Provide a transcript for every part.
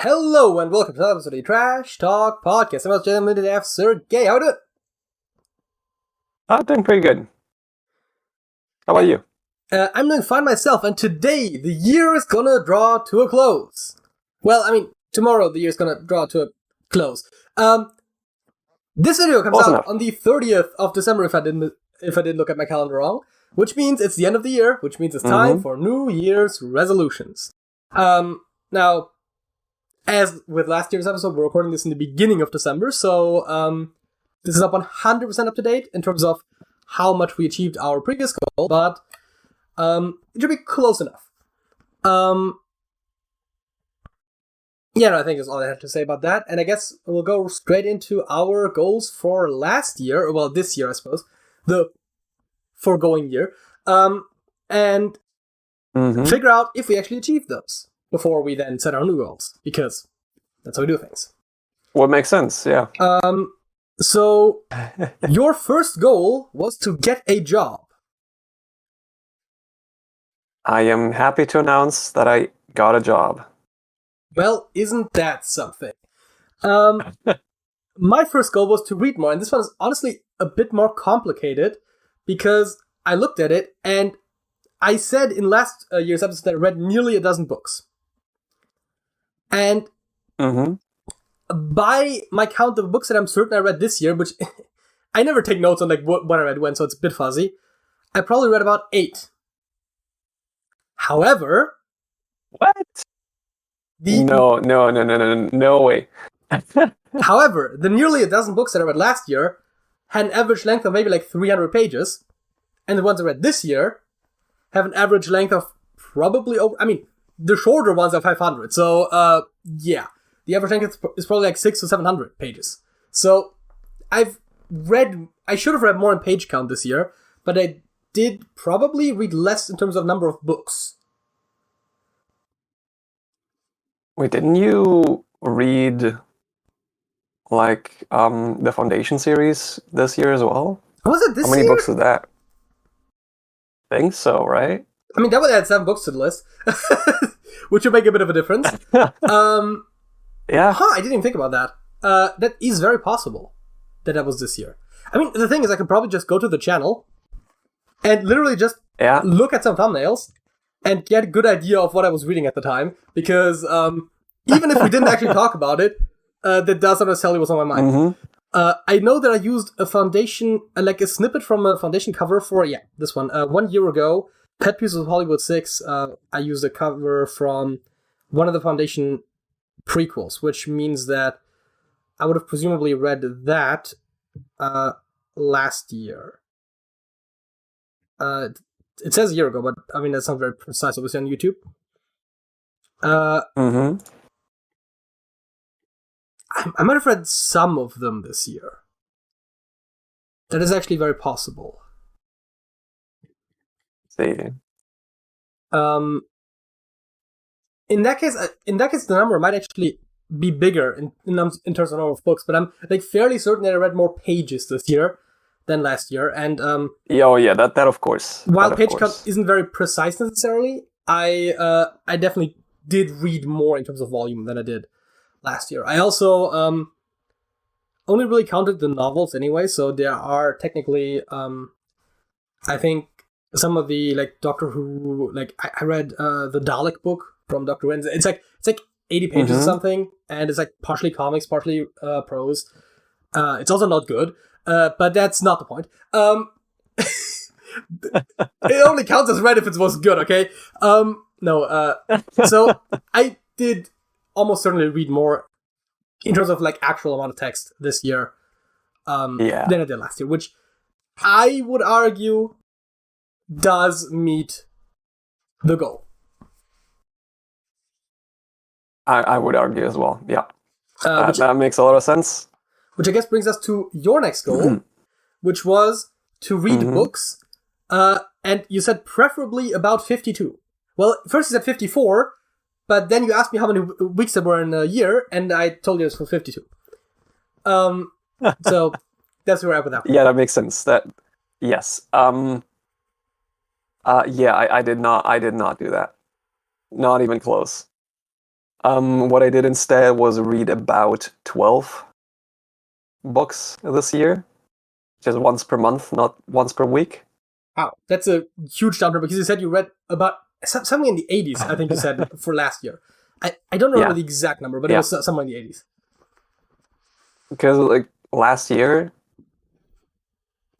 Hello and welcome to another episode of the Trash Talk Podcast. I'm gentleman today, Sergej. How are you I'm doing pretty good. How about you? I'm doing fine myself, and today the year is gonna draw to a close. Well, tomorrow the year's gonna draw to a close. This video comes out on the 30th of December, if I didn't look at my calendar wrong, which means it's the end of the year, which means it's time for New Year's resolutions. Now, as with last year's episode, we're recording this in the beginning of December, so this is up 100% up to date in terms of how much we achieved our previous goal, but it should be close enough. I think that's all I have to say about that, and I guess we'll go straight into our goals for last year, well, this year, I suppose, the foregoing year, and figure out if we actually achieved those before we then set our new goals, because that's how we do things. What makes sense, yeah. So, your first goal was to get a job. I am happy to announce that I got a job. Well, isn't that something? My first goal was to read more, and this one is honestly a bit more complicated, because I looked at it, and I said in last year's episode that I read nearly a dozen books. And by my count of books that I'm certain I read this year, which I never take notes on like what I read when, so it's a bit fuzzy, I probably read about 8. However... What? No way. However, the nearly a dozen books that I read last year had an average length of maybe like 300 pages, and the ones I read this year have an average length of probably over... the shorter ones are 500, so, the average length is probably like 600 to 700 pages. So, I should have read more in page count this year, but I did probably read less in terms of number of books. Wait, didn't you read, like, the Foundation series this year as well? Was it this year? How many books is that? I think so, right? That would add 7 books to the list, which would make a bit of a difference. Yeah. I didn't even think about that. That is very possible that was this year. The thing is, I could probably just go to the channel and literally just look at some thumbnails and get a good idea of what I was reading at the time, because even if we didn't actually talk about it, that doesn't necessarily what's on my mind. I know that I used a Foundation, like a snippet from a Foundation cover for, this one. 1 year ago, Pet Peeves of Hollywood 6, I used a cover from one of the Foundation prequels, which means that I would have presumably read that last year. It says a year ago, but that's not very precise, obviously, on YouTube. I might have read some of them this year. That is actually very possible. See. In that case, the number might actually be bigger in terms of number of books. But I'm like fairly certain that I read more pages this year than last year. And that of course. While page count isn't very precise necessarily, I definitely did read more in terms of volume than I did last year. I also only really counted the novels anyway, so there are technically I think some of the like Doctor Who, like I read the Dalek book from Doctor Who. It's like 80 pages or something, and it's like partially comics, partially prose. It's also not good, but that's not the point. It only counts as read if it was good, okay? So I did almost certainly read more in terms of like actual amount of text this year than I did last year, which I would argue does meet the goal. I would argue as well, yeah. That makes a lot of sense. Which I guess brings us to your next goal, which was to read books, and you said preferably about 52. Well, first you said 54, but then you asked me how many weeks there were in a year, and I told you it was 52. So that's where we're at with that. Yeah, that makes sense. Yes. I did not do that. Not even close. What I did instead was read about 12 books this year, just once per month, not once per week. Wow, that's a huge jump because you said you read about something in the 80s, I think you said, for last year. I don't remember the exact number, but it was somewhere in the 80s. Because like last year,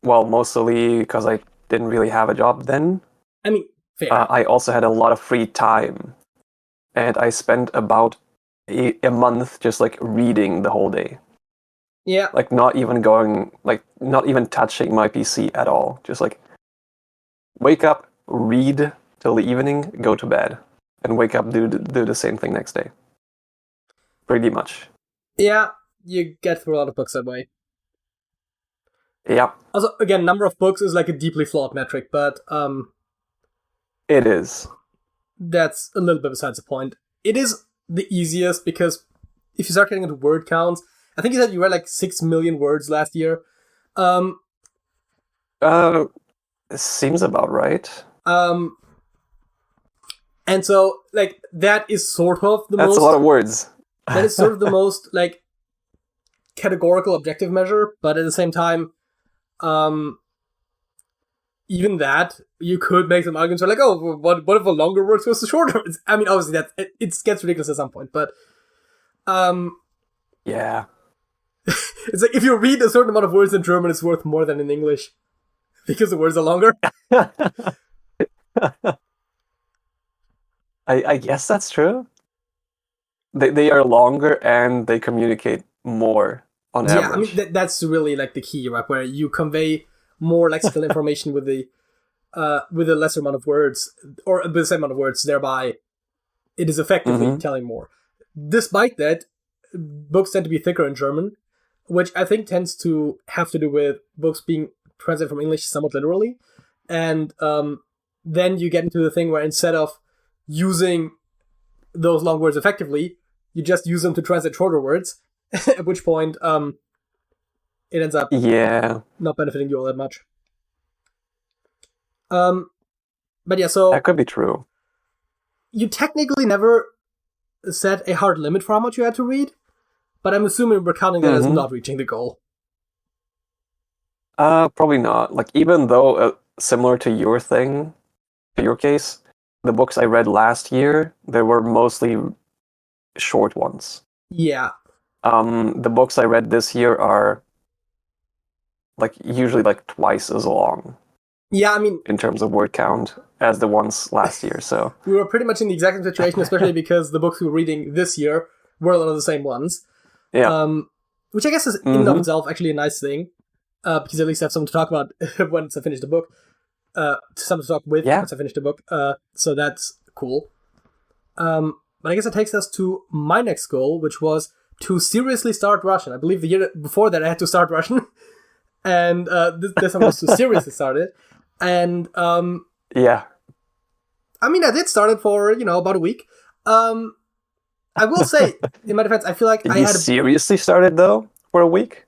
well, mostly because I didn't really have a job then. I mean, fair. I also had a lot of free time, and I spent about a month just like reading the whole day. Yeah. Like not even touching my PC at all. Just like wake up, read till the evening, go to bed, and wake up, do the same thing next day. Pretty much. Yeah, you get through a lot of books that way. Yeah. Also, again, number of books is like a deeply flawed metric, but it is. That's a little bit besides the point. It is the easiest because if you start getting into word counts, I think you said you read like 6 million words last year. Seems about right. And so, like, that is sort of the most... That's a lot of words. That is sort of the most, like, categorical objective measure, but at the same time, even that, you could make some arguments for, like, oh, what if a longer word goes to shorter? I mean, obviously, it gets ridiculous at some point, but... yeah. It's like, if you read a certain amount of words in German, it's worth more than in English. Because the words are longer. I guess that's true. They are longer and they communicate more on average. Yeah, I mean that's really like the key, right? Where you convey more lexical information with a lesser amount of words, or with the same amount of words. Thereby, it is effectively telling more. Despite that, books tend to be thicker in German, which I think tends to have to do with books being translated from English somewhat literally, and then you get into the thing where instead of using those long words effectively, you just use them to translate shorter words, at which point it ends up not benefiting you all that much. But yeah, so... That could be true. You technically never set a hard limit for how much you had to read, but I'm assuming we're counting that as not reaching the goal. Probably not. Like, even though, similar to your thing, to your case, the books I read last year, they were mostly short ones. Yeah. The books I read this year are like usually like twice as long. Yeah, I mean, in terms of word count as the ones last year. So we were pretty much in the exact same situation, especially because the books we were reading this year were a lot of the same ones. Yeah. Which I guess is in and of itself actually a nice thing, because at least I have something to talk about once I finish the book. Something to talk with once I finish the book. So that's cool. But I guess it takes us to my next goal, which was to seriously start Russian. I believe the year before that I had to start Russian, and this time was to seriously start it. And yeah, I mean, I did start it for about a week. I will say, in my defense, I feel like I seriously started though for a week.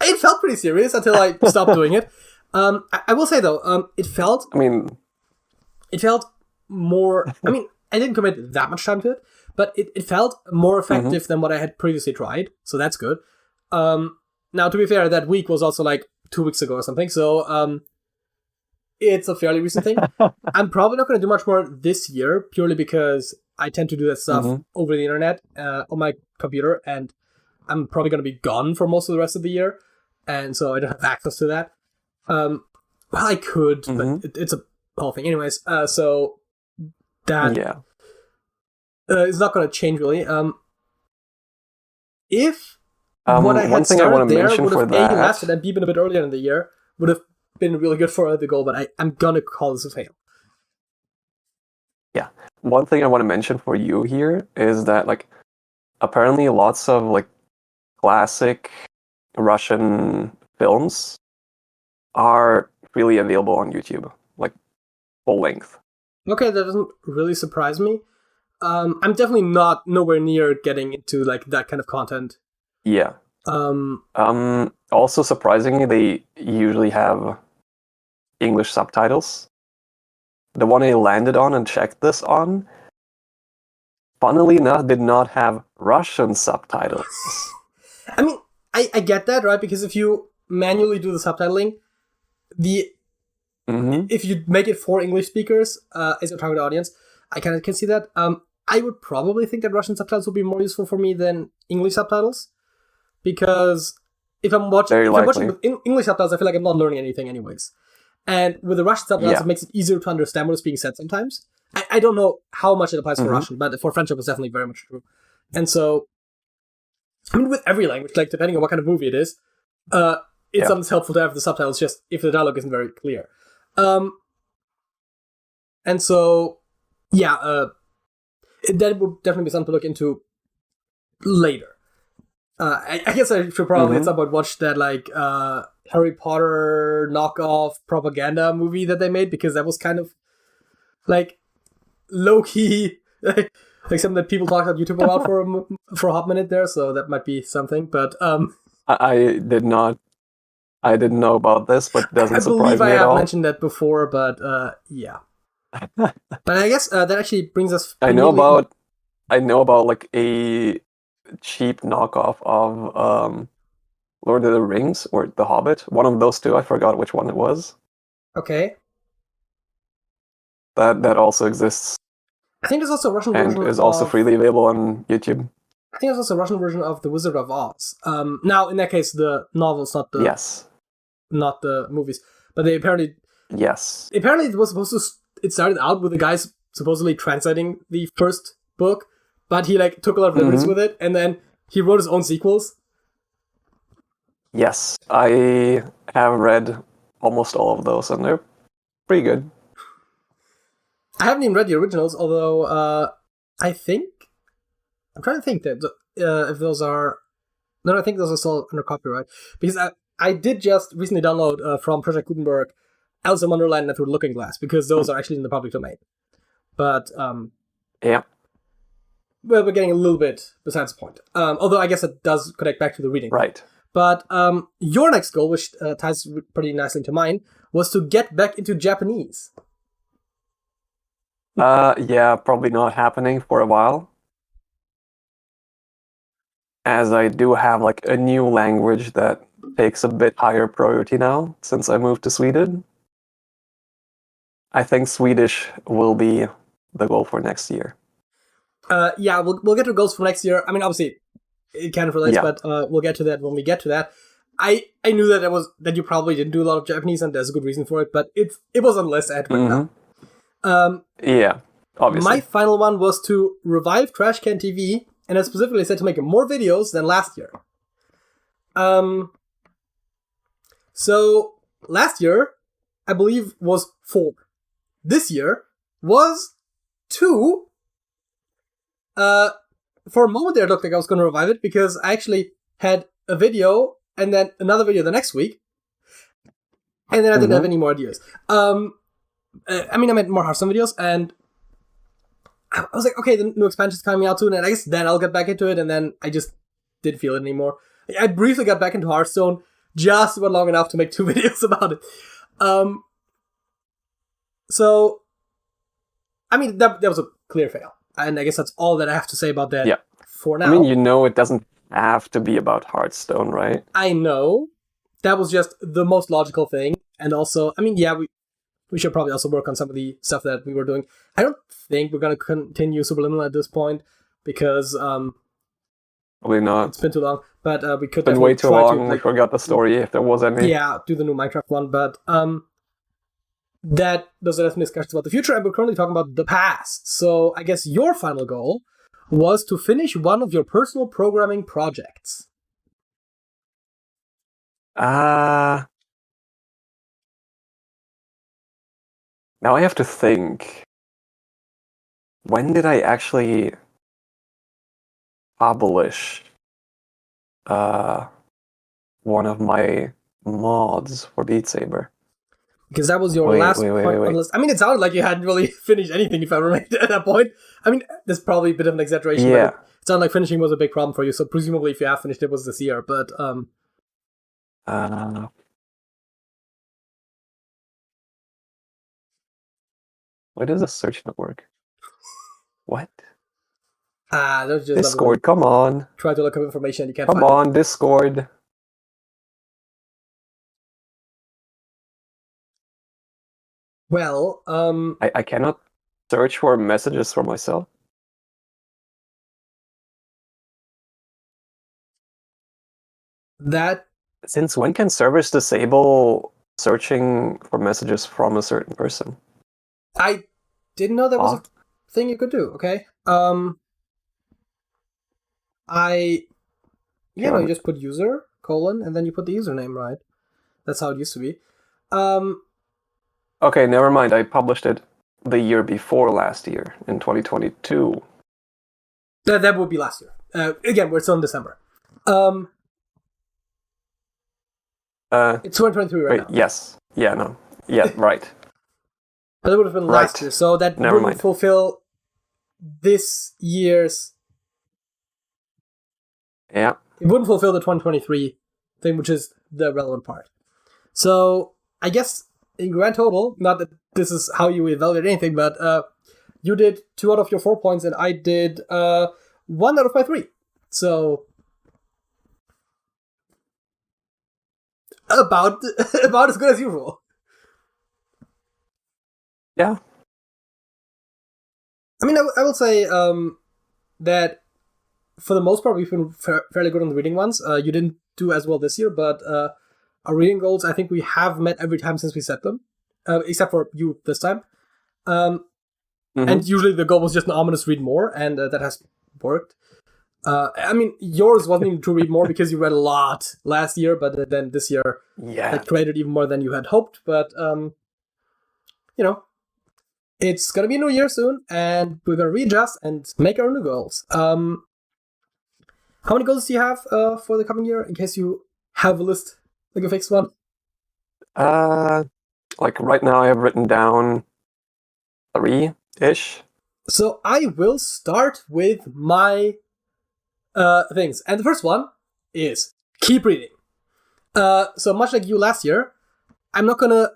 It felt pretty serious until I stopped doing it. I will say though, it felt. I mean, it felt more. I mean, I didn't commit that much time to it, but it felt more effective than what I had previously tried. So that's good. Now, to be fair, that week was also like 2 weeks ago or something. So it's a fairly recent thing. I'm probably not going to do much more this year, purely because I tend to do that stuff over the internet on my computer, and I'm probably going to be gone for most of the rest of the year, and so I don't have access to that. Well, I could, but it's a whole thing. Anyways, so that is not going to change really. If what I had started there would have A, lasted, and B, been a bit earlier in the year, would have been really good for the goal, but I'm going to call this a fail. Yeah. One thing I want to mention for you here is that, like, apparently lots of, like, classic Russian films are freely available on YouTube, like, full length. Okay, that doesn't really surprise me. I'm definitely nowhere near getting into, like, that kind of content. Yeah. Also, surprisingly, they usually have English subtitles. The one I landed on and checked this on funnily enough, did not have Russian subtitles. I mean, I get that, right? Because if you manually do the subtitling, if you make it for English speakers as your target audience, I kind of can see that. I would probably think that Russian subtitles would be more useful for me than English subtitles, because if I'm watching with English subtitles, I feel like I'm not learning anything anyways. And with the Russian subtitles, it makes it easier to understand what is being said sometimes. I don't know how much it applies for Russian, but for French it was definitely very much true. And so, I mean, with every language, like depending on what kind of movie it is, it's sometimes helpful to have the subtitles just if the dialogue isn't very clear. And so, that would definitely be something to look into later. I guess I should probably at some point watch that like Harry Potter knockoff propaganda movie that they made, because that was kind of like low key, like something that people talked on YouTube about for a hot minute there. So that might be something. But I didn't know about this, but it doesn't surprise me at all. I believe I have mentioned that before, but yeah. But I guess that actually brings us. I know about like a cheap knockoff of Lord of the Rings or The Hobbit. One of those two. I forgot which one it was. Okay. That also exists. I think there's also a Russian version. And is also freely available on YouTube. I think there's also a Russision version of The Wizard of Oz. Now, in that case, the novels, not the not the movies, but they apparently apparently it was supposed to. It started out with the guys supposedly translating the first book, but he like took a lot of liberties with it, and then he wrote his own sequels. Yes, I have read almost all of those, and they're pretty good. I haven't even read the originals, although I think I'm trying to think that if those are I think those are still under copyright, because I did just recently download from Project Gutenberg Alice in Wonderland and Through the Looking Glass, because those are actually in the public domain. But well, we're getting a little bit besides the point. Although I guess it does connect back to the reading. Right. But your next goal, which ties pretty nicely into mine, was to get back into Japanese. Probably not happening for a while. As I do have like a new language that takes a bit higher priority now since I moved to Sweden. I think Swedish will be the goal for next year. We'll get to goals for next year. I mean, obviously, it kind of relates, but we'll get to that when we get to that. I knew that you probably didn't do a lot of Japanese, and there's a good reason for it, but it was on the list right now. Obviously. My final one was to revive Trash Can TV, and I specifically said to make more videos than last year. So last year, I believe, was 4. This year was 2. For a moment there, it looked like I was going to revive it, because I actually had a video and then another video the next week, and then I didn't have any more ideas. I made more Hearthstone videos, and I was like, okay, the new expansion's coming out soon, and I guess then I'll get back into it, and then I just didn't feel it anymore. I briefly got back into Hearthstone, just about long enough to make 2 videos about it. So, I mean, that was a clear fail. And I guess that's all that I have to say about that for now. I mean, it doesn't have to be about Hearthstone, right? I know. That was just the most logical thing. And also, I mean, we should probably also work on some of the stuff that we were doing. I don't think we're going to continue Superliminal at this point, because probably not. It's been too long. But we could. It's been way too long. We forgot the story if there was any. Yeah, do the new Minecraft one. But those are definitely discussions about the future, and we're currently talking about the past. So I guess your final goal was to finish one of your personal programming projects. Now I have to think. When did I actually publish one of my mods for Beat Saber? Because that was your last point on the list. I mean, it sounded like you hadn't really finished anything, if I remember, at that point. I mean, there's probably a bit of an exaggeration. Yeah. But it sounded like finishing was a big problem for you. So presumably, if you have finished, it was this year. But why does the search not work? What? There's just Discord, come on. Try to look up information and you can't find it. Come on, Discord. Well, I cannot search for messages for myself. Since when can servers disable searching for messages from a certain person? I didn't know that was a thing you could do. Okay. You just put user : and then you put the username, right? That's how it used to be. Okay, never mind. I published it the year before last year, in 2022. That would be last year. Again, we're still in December. It's 2023 right now. Yes. Yeah, no. Yeah, right. But it would have been last year, so that wouldn't fulfill this year's... Yeah. It wouldn't fulfill the 2023 thing, which is the relevant part. So, I guess, in grand total, not that this is how you evaluate anything, but you did 2 out of your 4 points, and I did 1 out of my 3. So... About as good as usual. Yeah. I mean, I will say that for the most part, we've been fairly good on the reading ones. You didn't do as well this year, but our reading goals, I think we have met every time since we set them, except for you this time. And usually the goal was just an ominous read more, and that has worked. I mean, yours wasn't even to read more because you read a lot last year, but then this year that created even more than you had hoped. But, it's going to be a new year soon, and we're going to readjust and make our new goals. How many goals do you have for the coming year, in case you have a list, like a fixed one? Like right now I have written down 3-ish. So I will start with my... things. And the first one is keep reading. So much like you last year, I'm not gonna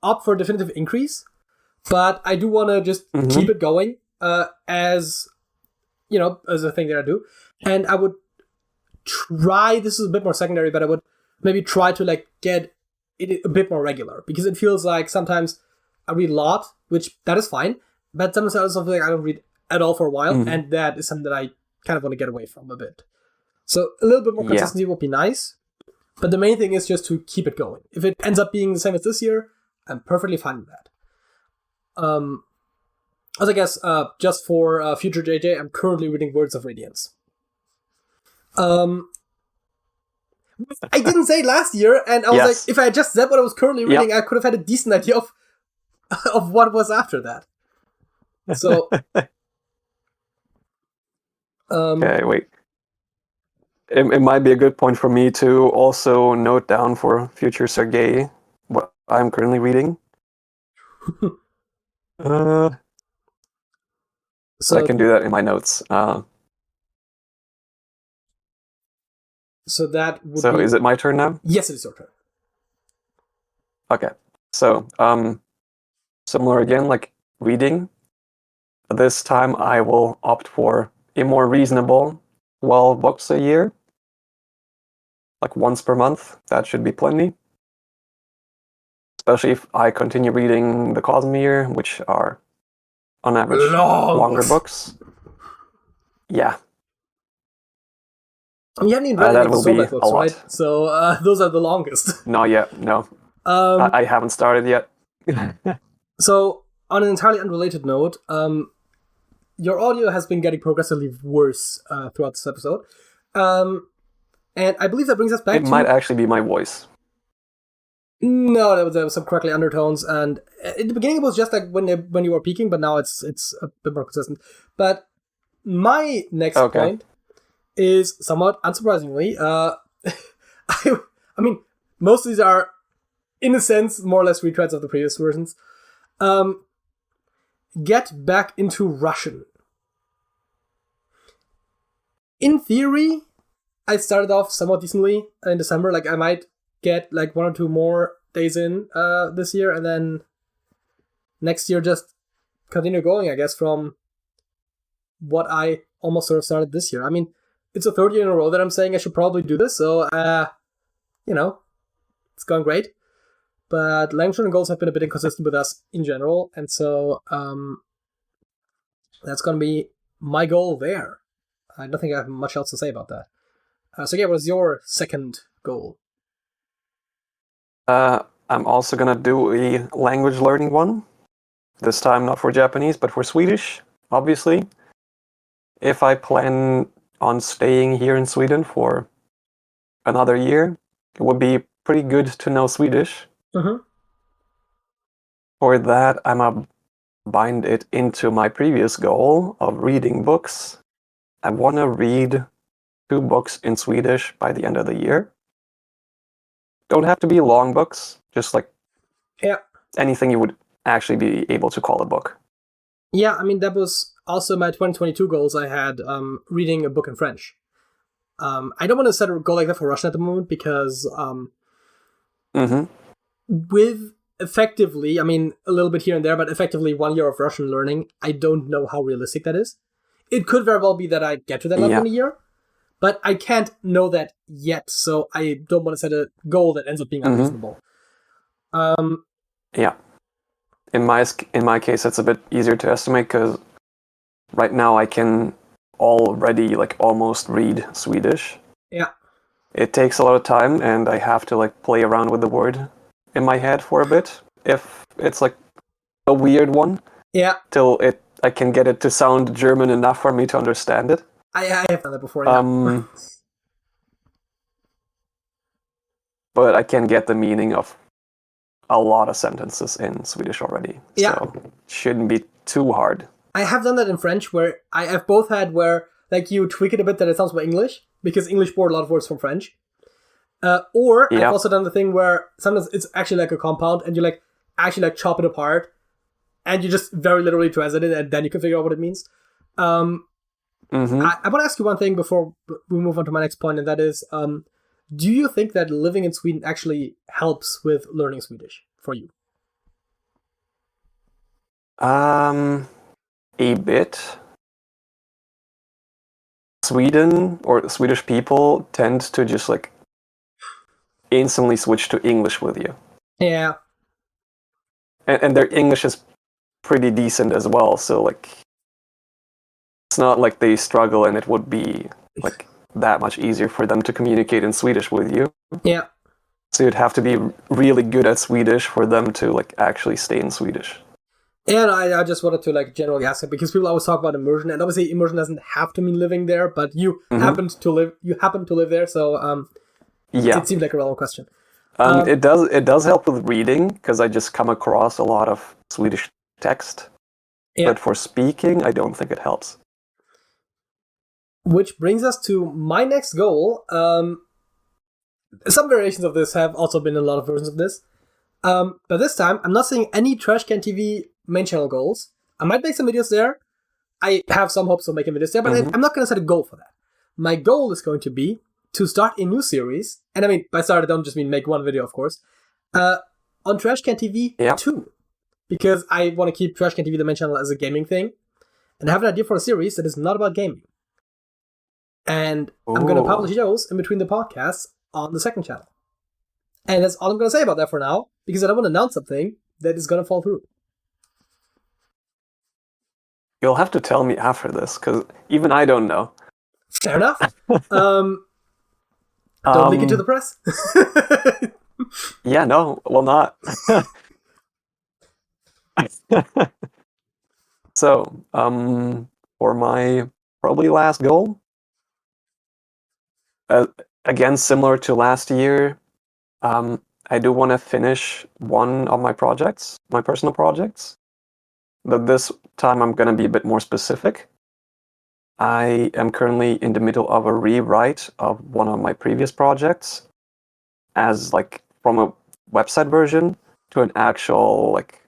opt for a definitive increase, but I do want to just keep it going as a thing that I do. And I would try, this is a bit more secondary, but I would maybe try to get it a bit more regular, because it feels like sometimes I read a lot, which that is fine, but sometimes I also feel like I don't read at all for a while, and that is something that I kind of want to get away from a bit. So a little bit more consistency would be nice, but the main thing is just to keep it going. If it ends up being the same as this year, I'm perfectly fine with that. As I guess, just for future JJ, I'm currently reading Words of Radiance. I didn't say last year, and I was like, if I had just said what I was currently reading, I could have had a decent idea of what was after that. So... okay, wait. It might be a good point for me to also note down for future Sergej what I'm currently reading. So I can do that in my notes. So that would be... is it my turn now? Yes, it is your turn. Okay. So, similar again, like reading. This time I will opt for a more reasonable 12 books a year. Like once per month. That should be plenty. Especially if I continue reading the Cosmere, which are, on average, longer books. Yeah. I mean, you haven't even read any of the Soulmate books, right? So those are the longest. Not yet, no. I haven't started yet. So, on an entirely unrelated note, your audio has been getting progressively worse throughout this episode. And I believe that brings us back to... It might actually be my voice. No, there was some crackly undertones, and in the beginning it was just like when you were peaking, but now it's a bit more consistent. But my next point is somewhat unsurprisingly, I mean, most of these are, in a sense, more or less retreads of the previous versions. Get back into Russian. In theory, I started off somewhat decently in December. Like, I might get like 1 or 2 more days in this year, and then next year just continue going, I guess, from what I almost sort of started this year. I mean, it's the third year in a row that I'm saying I should probably do this, so, it's going great. But language learning goals have been a bit inconsistent with us in general, and so that's going to be my goal there. I don't think I have much else to say about that. Sergej, what is your second goal? I'm also gonna do a language learning one. This time not for Japanese, but for Swedish, obviously. If I plan on staying here in Sweden for another year, it would be pretty good to know Swedish. Mm-hmm. For that, I'm gonna bind it into my previous goal of reading books. I want to read 2 books in Swedish by the end of the year. Don't have to be long books, just like anything you would actually be able to call a book. Yeah, I mean, that was also my 2022 goals. I had reading a book in French. I don't want to set a goal like that for Russian at the moment because with effectively, I mean, a little bit here and there, but effectively 1 year of Russian learning, I don't know how realistic that is. It could very well be that I get to that level in a year, but I can't know that yet, so I don't want to set a goal that ends up being unreasonable. Yeah. In my case, it's a bit easier to estimate because right now I can already like almost read Swedish. Yeah. It takes a lot of time, and I have to like play around with the word in my head for a bit. If it's like a weird one, till I can get it to sound German enough for me to understand it. I have done that before. Yeah. But I can get the meaning of a lot of sentences in Swedish already. Yeah. So it shouldn't be too hard. I have done that in French, where I've both had where like you tweak it a bit that it sounds more English, because English borrowed a lot of words from French. Or I've also done the thing where sometimes it's actually like a compound, and you like actually like chop it apart, and you just very literally translate it, and then you can figure out what it means. I want to ask you one thing before we move on to my next point, and that is, do you think that living in Sweden actually helps with learning Swedish for you? A bit. Sweden or Swedish people tend to just like instantly switch to English with you. Yeah. And their English is pretty decent as well, so like it's not like they struggle and it would be like that much easier for them to communicate in Swedish with you. Yeah. So you'd have to be really good at Swedish for them to like actually stay in Swedish. And I just wanted to like generally ask it because people always talk about immersion, and obviously immersion doesn't have to mean living there, but you happen to live there, so it seemed like a relevant question. It does help with reading because I just come across a lot of Swedish text. But for speaking, I don't think it helps. Which brings us to my next goal. Some variations of this have also been in a lot of versions of this. But this time, I'm not seeing any Trash Can TV main channel goals. I might make some videos there. I have some hopes of making videos there, but I'm not going to set a goal for that. My goal is going to be to start a new series, and I mean, by start, I don't just mean make one video, of course, on Trash Can TV 2. Because I want to keep Trash Can TV, the main channel, as a gaming thing. And I have an idea for a series that is not about gaming. And I'm going to publish those in between the podcasts on the second channel. And that's all I'm going to say about that for now, because I don't want to announce something that is going to fall through. You'll have to tell me after this, because even I don't know. Fair enough. Don't leak it to the press. Yeah, no, well not. So, for my probably last goal, again, similar to last year, I do want to finish one of my projects, my personal projects. But this time I'm going to be a bit more specific. I am currently in the middle of a rewrite of one of my previous projects, as like from a website version to an actual like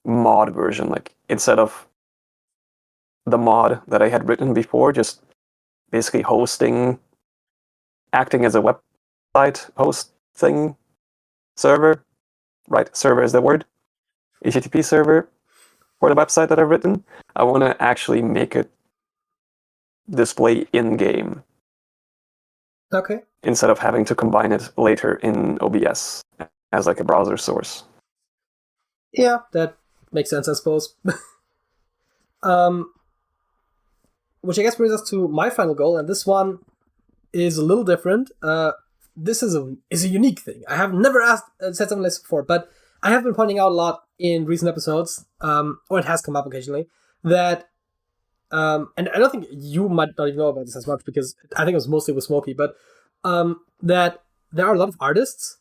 mod version. Like instead of the mod that I had written before, just basically acting as a website host server. Right, server is the word. HTTP server. for the website that I've written. I want to actually make it display in-game. Okay. Instead of having to combine it later in OBS as like a browser source. Yeah, that makes sense, I suppose. Which I guess brings us to my final goal, and this one is a little different. This is a unique thing. I have never said something like this before, but I have been pointing out a lot in recent episodes, or it has come up occasionally, that, and I don't think you might not even know about this as much because I think it was mostly with Smokey, but that there are a lot of artists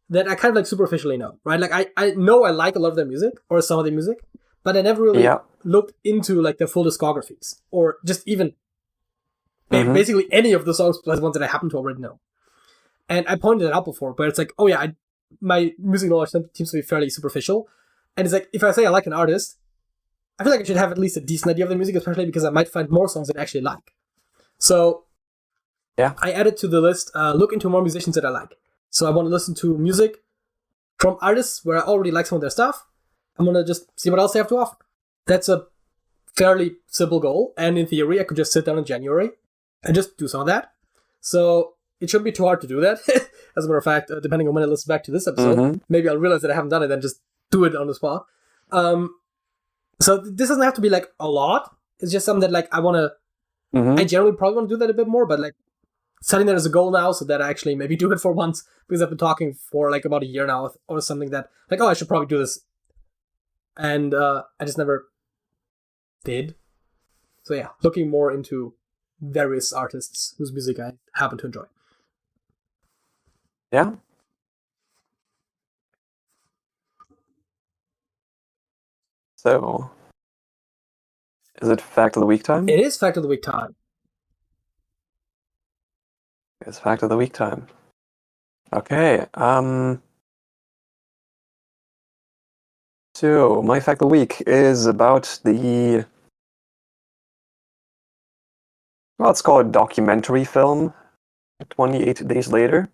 that I kind of like superficially know, right? Like I know I like a lot of their music or some of their music, but I never really looked into like their full discographies or just even basically any of the songs plus ones that I happen to already know. And I pointed it out before, but it's like, oh yeah, my music knowledge seems to be fairly superficial. And it's like, if I say I like an artist, I feel like I should have at least a decent idea of their music, especially because I might find more songs that I actually like. So yeah, I added to the list, look into more musicians that I like. So I want to listen to music from artists where I already like some of their stuff. I'm going to just see what else they have to offer. That's a fairly simple goal. And in theory, I could just sit down in January and just do some of that. So it shouldn't be too hard to do that. As a matter of fact, depending on when I listen back to this episode, maybe I'll realize that I haven't done it and just do it on the spot. So this doesn't have to be like a lot. It's just something that like I want to, I generally probably want to do that a bit more, but like setting that as a goal now so that I actually maybe do it for once, because I've been talking for like about a year now or something that like, oh, I should probably do this. And I just never did. So yeah, looking more into various artists whose music I happen to enjoy. Yeah. So, is it Fact of the Week time? It is Fact of the Week time. It's Fact of the Week time. Okay. So, my Fact of the Week is about the... Well, let's call it documentary film, 28 Days Later.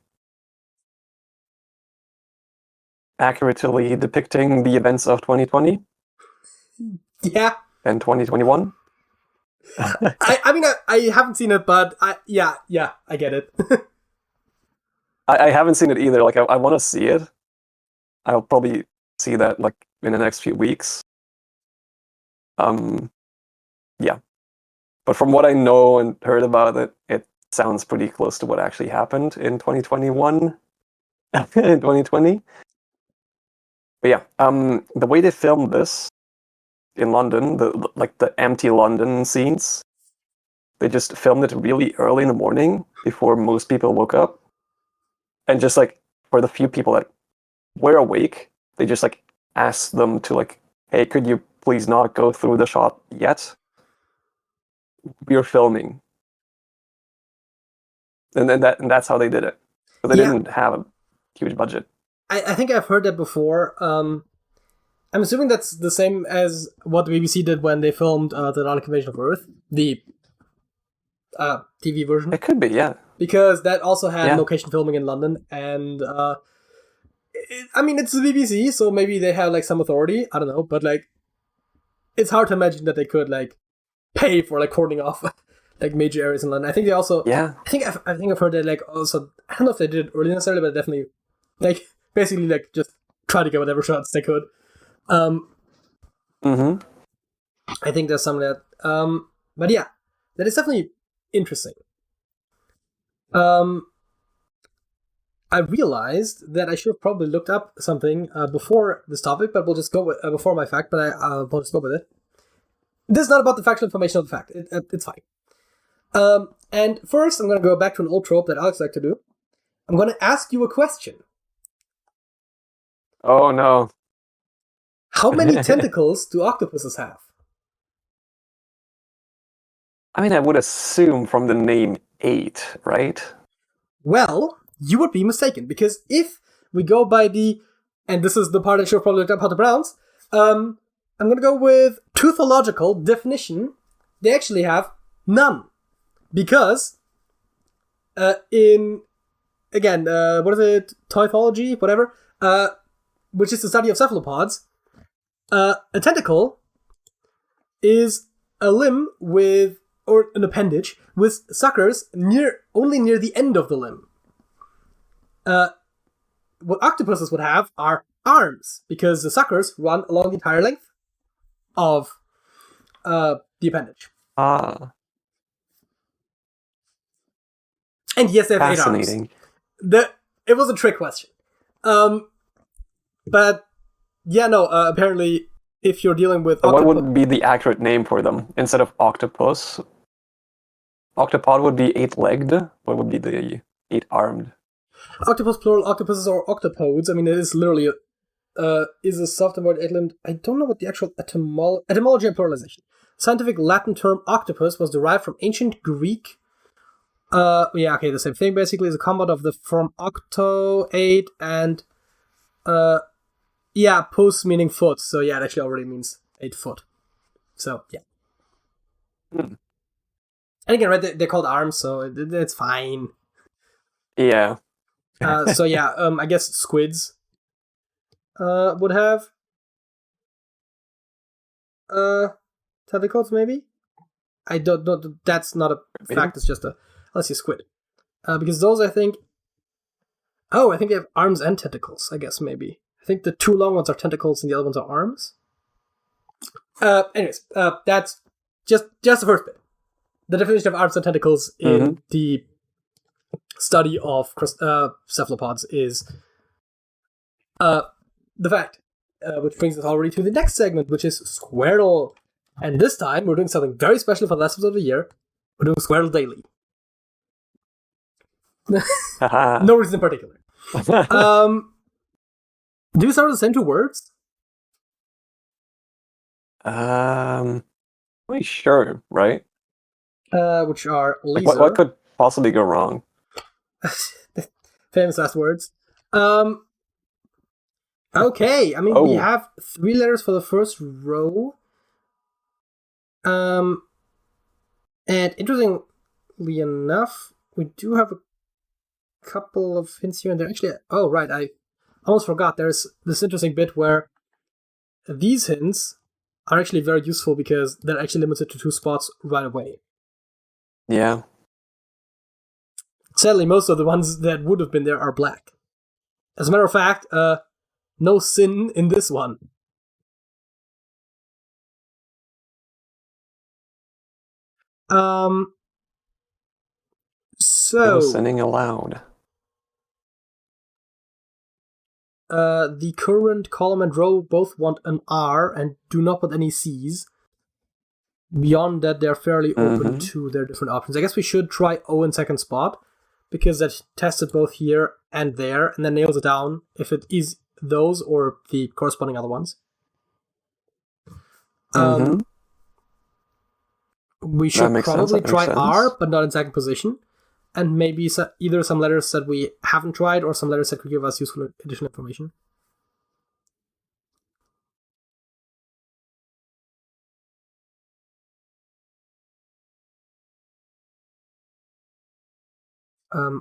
Accurately depicting the events of 2020. Yeah. And 2021. I mean, I haven't seen it, but I get it. I haven't seen it either. Like, I want to see it. I'll probably see that, like, in the next few weeks. Yeah. But from what I know and heard about it, it sounds pretty close to what actually happened in 2021. In 2020. But yeah, the way they filmed this in London, the empty London scenes, they just filmed it really early in the morning before most people woke up. And just like for the few people that were awake, they just like asked them to like, hey, could you please not go through the shot yet? We're filming. And that's how they did it. But they didn't have a huge budget. I think I've heard that before. I'm assuming that's the same as what the BBC did when they filmed the Non-Invasion of Earth, the TV version. It could be, yeah. Because that also had location filming in London, and I mean, it's the BBC, so maybe they have like some authority. I don't know, but like, it's hard to imagine that they could like pay for like cordoning off like major areas in London. I think they also, I think I've heard that like also, I don't know if they did it early necessarily, but definitely like basically like just try to get whatever shots they could. I think there's some of that. But yeah, that is definitely interesting. I realized that I should have probably looked up something before this topic, but we'll just go with before my fact. But we'll just go with it. This is not about the factual information of the fact. It's fine. And first, I'm going to go back to an old trope that Alex liked to do. I'm going to ask you a question. Oh no! How many tentacles do octopuses have? I mean, I would assume from the name 8, right? Well, you would be mistaken, because if we go by the, and this is the part I should have probably looked up how to pronounce, I'm going to go with teuthological definition. They actually have none. Because, what is it, teuthology, whatever, which is the study of cephalopods, a tentacle is a limb with, or an appendage, with suckers only near the end of the limb. What octopuses would have are arms, because the suckers run along the entire length of the appendage. Ah. And yes, they have 8 arms. It was a trick question. But, yeah, no, apparently, if you're dealing with... What would be the accurate name for them? Instead of octopus, octopod would be 8-legged. What would be the 8-armed? Octopus, plural, octopuses, or octopodes. I mean, it is literally is a soft word 8-limbed. I don't know what the actual etymology and pluralization. Scientific Latin term octopus was derived from ancient Greek. The same thing basically is a compound of the form octo, 8, and pus meaning foot. So yeah, it actually already means 8 foot. So yeah. And again, right? They're called arms, so it's fine. Yeah. I guess squids would have tentacles, maybe? I don't know. That's not a fact. It's just let's see, squid. Because those, I think... Oh, I think they have arms and tentacles, I guess, maybe. I think the 2 long ones are tentacles and the other ones are arms. Anyways, that's just the first bit. The definition of arms and tentacles in the study of cephalopods is the fact, which brings us already to the next segment, which is Squirtle. And this time, we're doing something very special for the last episode of the year. We're doing Squirtle Daily. No reason in particular. Do you start with the same 2 words? Sure, right? Which are laser. What could possibly go wrong? Famous last words. Okay, I mean, we have 3 letters for the first row. And interestingly enough, we do have a couple of hints here and there. Actually, I almost forgot. There's this interesting bit where these hints are actually very useful because they're actually limited to 2 spots right away. Yeah. Sadly, most of the ones that would have been there are black. As a matter of fact, no sin in this one. No sinning allowed. The current column and row both want an R and do not want any C's. Beyond that, they're fairly open to their different options. I guess we should try O in second spot, because that tests it both here and there, and then nails it down if it is those or the corresponding other ones. We should probably try R, but not in second position. And maybe either some letters that we haven't tried or some letters that could give us useful additional information.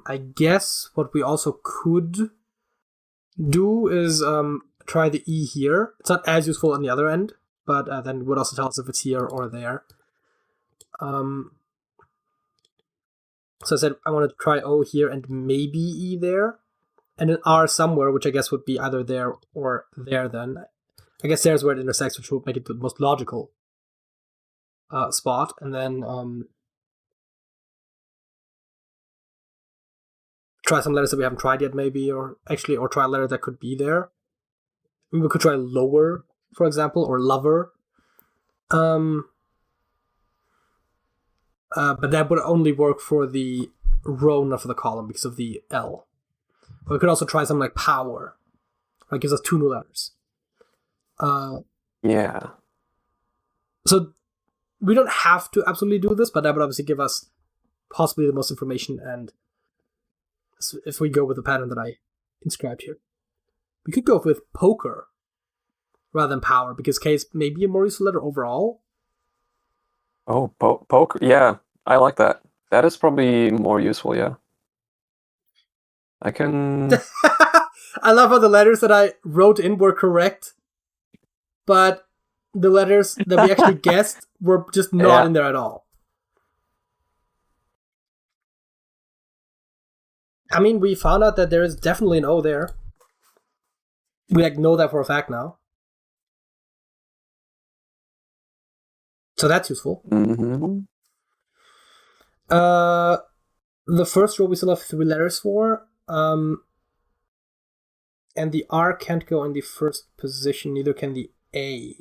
I guess what we also could do is try the E here. It's not as useful on the other end, but then it would also tell us if it's here or there. So I said I want to try O here and maybe E there, and an R somewhere, which I guess would be either there or there then. I guess there's where it intersects, which would make it the most logical spot, and then try some letters that we haven't tried yet, maybe, or try a letter that could be there. I mean, we could try lower, for example, or lover. But that would only work for the row, not for the column, because of the L. But we could also try something like power. It gives us 2 new letters. Yeah. So we don't have to absolutely do this, but that would obviously give us possibly the most information, and if we go with the pattern that I inscribed here. We could go with poker rather than power, because K is maybe a more useful letter overall. Oh, poker. Yeah, I like that. That is probably more useful, yeah. I can... I love how the letters that I wrote in were correct, but the letters that we actually guessed were just not in there at all. I mean, we found out that there is definitely an O there. We like know that for a fact now. So that's useful. Mm-hmm. The first row we still have 3 letters for. And the R can't go in the first position, neither can the A.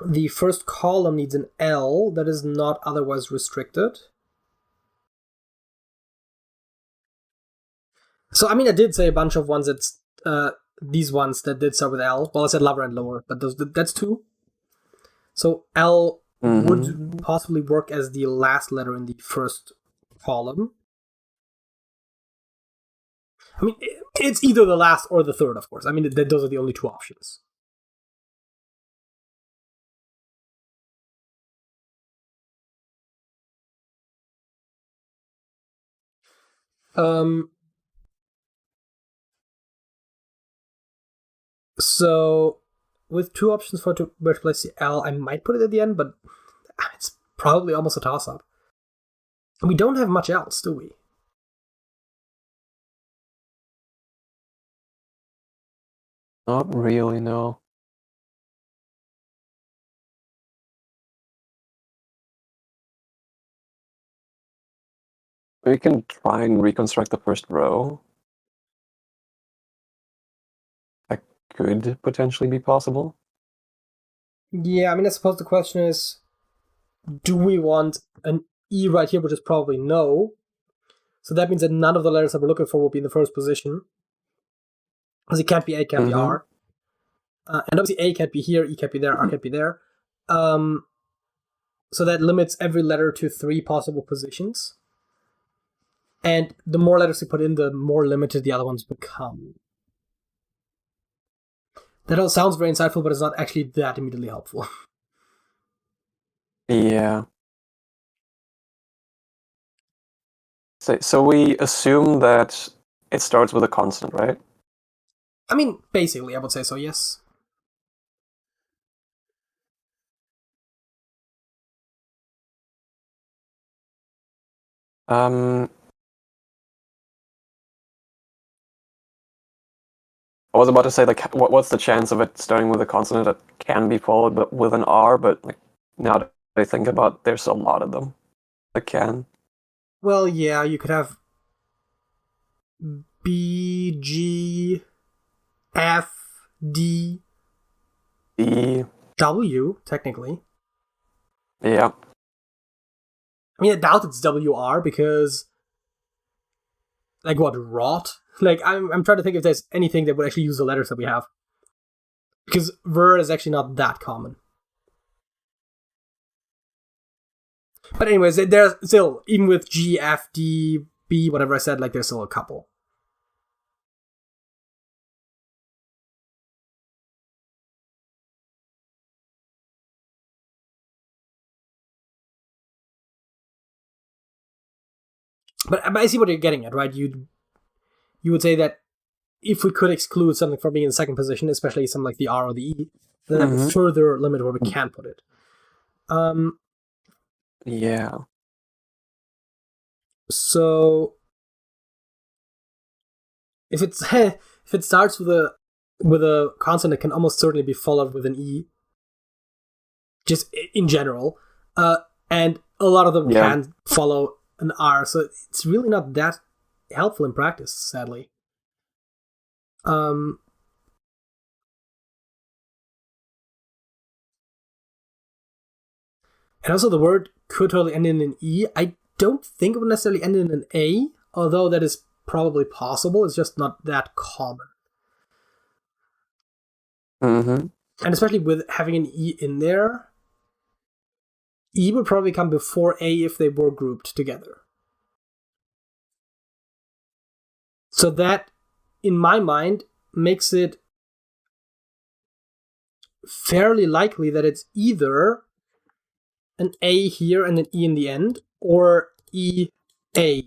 The first column needs an L that is not otherwise restricted. So, I mean, I did say a bunch of ones that's these ones that did start with L. Well, I said lover and lower, but that's 2. So L would possibly work as the last letter in the first column. I mean, it's either the last or the third, of course. I mean, those are the only 2 options. So, with 2 options for where to place the L, I might put it at the end, but it's probably almost a toss-up. We don't have much else, do we? Not really, no. We can try and reconstruct the first row. That could potentially be possible. Yeah, I mean, I suppose the question is, do we want an E right here, which is probably no. So that means that none of the letters that we're looking for will be in the first position. Because it can't be A, it can't be R. And obviously A can't be here, E can't be there, R can't be there. So that limits every letter to 3 possible positions. And the more letters we put in, the more limited the other ones become. That all sounds very insightful, but it's not actually that immediately helpful. Yeah. So we assume that it starts with a consonant, right? I mean, basically, I would say so, yes. I was about to say, like, what's the chance of it starting with a consonant that can be followed but with an R? But like, now that I think about it, there's a lot of them that can. Well, yeah, you could have B, G, F, D, E. W, technically. Yeah. I mean, I doubt it's WR because, like, what, rot? Like, I'm trying to think if there's anything that would actually use the letters that we have. Because ver is actually not that common. But anyways, there's still, even with G, F, D, B, whatever I said, like, there's still a couple. But I see what you're getting at, right? You would say that if we could exclude something from being in the second position, especially something like the R or the E, then that would further limit where we can put it. Yeah. So if it's if it starts with a consonant, it can almost certainly be followed with an E. Just in general, and a lot of them can follow an R, so it's really not that helpful in practice, sadly. And also the word could totally end in an E. I don't think it would necessarily end in an A, although that is probably possible. It's just not that common. And especially with having an E in there, E would probably come before A if they were grouped together. So that, in my mind, makes it fairly likely that it's either an A here and an E in the end, or E A.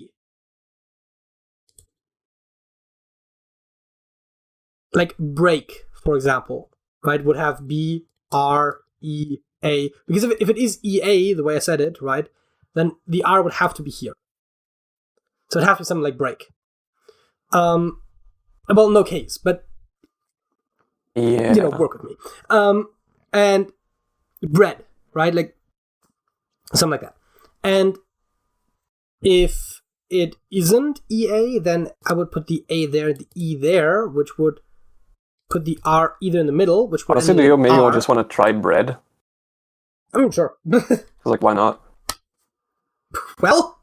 Like break, for example. right, would have B, R, E, A. Because if it is EA, the way I said it, right, then the R would have to be here. So it'd have to be something like break. Well, no case, but work with me. And bread, right? Like something like that. And if it isn't EA, then I would put the A there, the E there, which would put the R either in the middle, which would honestly, do you maybe just want to try bread? I mean, sure. Like, why not? Well,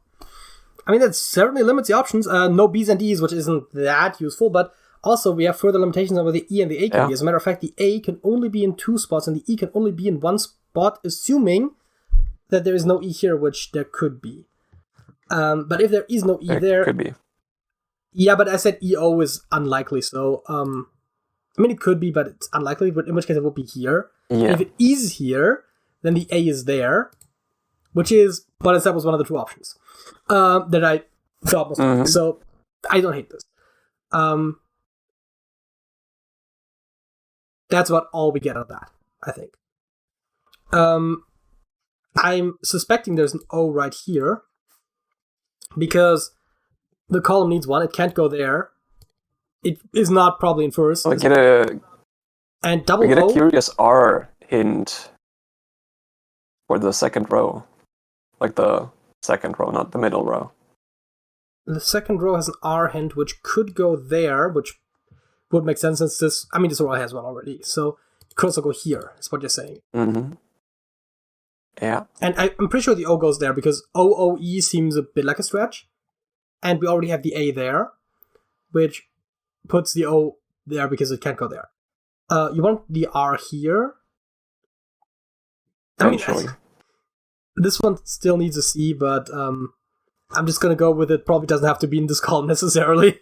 I mean, that certainly limits the options. No B's and D's, which isn't that useful, but also we have further limitations on where the E and the A can be. As a matter of fact, the A can only be in 2 spots, and the E can only be in 1 spot, assuming that there is no E here, which there could be. But if there is no E there... could be. Yeah, but I said EO is unlikely, so... I mean, it could be, but it's unlikely, but in which case it would be here. Yeah. If it is here, then the A is there, which is... But that was one of the 2 options that I thought was... Mm-hmm. So, I don't hate this. That's about all we get out of that, I think. I'm suspecting there's an O right here, because the column needs 1. It can't go there. It is not probably in first. I get a curious R hint for the second row. Like the second row, not the middle row. The second row has an R hint, which could go there, which would make sense since this... I mean, this row has one already, so it could also go here, is what you're saying. Mm-hmm. Yeah. And I'm pretty sure the O goes there, because OOE seems a bit like a stretch. And we already have the A there, which puts the O there because it can't go there. You want the R here? I mean, this one still needs a C, but I'm just gonna go with it. Probably doesn't have to be in this column necessarily.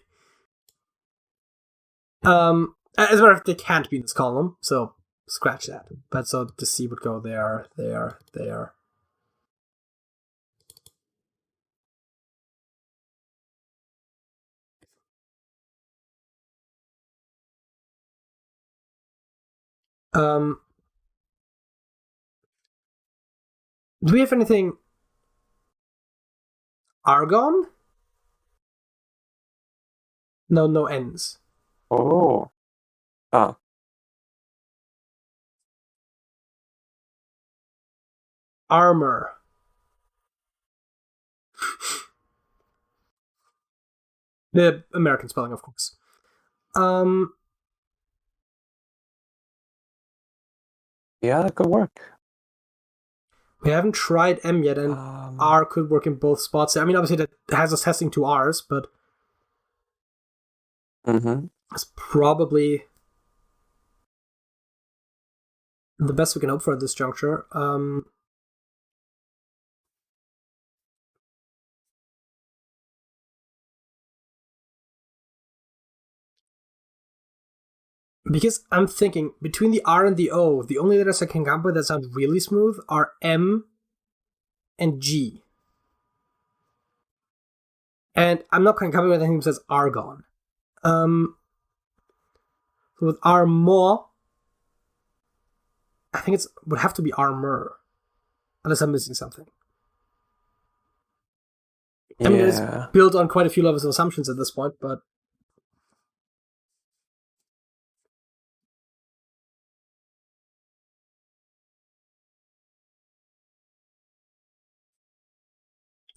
As a matter of fact, they can't be in this column, so scratch that. But so the C would go there, there, there. Do we have anything argon? No N's. Oh. Ah. Armor. The American spelling, of course. Yeah, that could work. We haven't tried M yet, and R could work in both spots. I mean, obviously that has us testing 2 R's, but it's probably the best we can hope for at this juncture. Because I'm thinking, between the R and the O, the only letters I can come up with that sound really smooth are M and G. And I'm not going to come up with anything that says argon. So with armor, I think it would have to be armor. Unless I'm missing something. I mean, it's built on quite a few levels of assumptions at this point, but...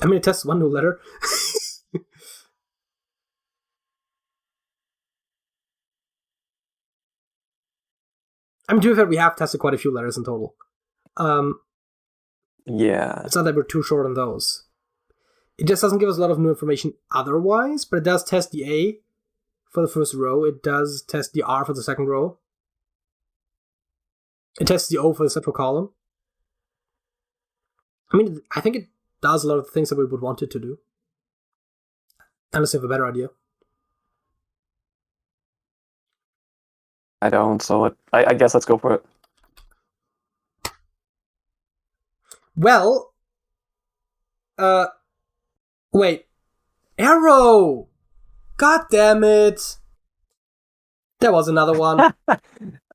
I mean, it tests 1 new letter. I mean, to be fair, we have tested quite a few letters in total. Yeah. It's not that we're too short on those. It just doesn't give us a lot of new information otherwise, but it does test the A for the first row. It does test the R for the second row. It tests the O for the central column. I mean, I think it does a lot of the things that we would want it to do. Unless you have a better idea. I don't, so I guess let's go for it. Well, wait. Arrow! God damn it! There was another one.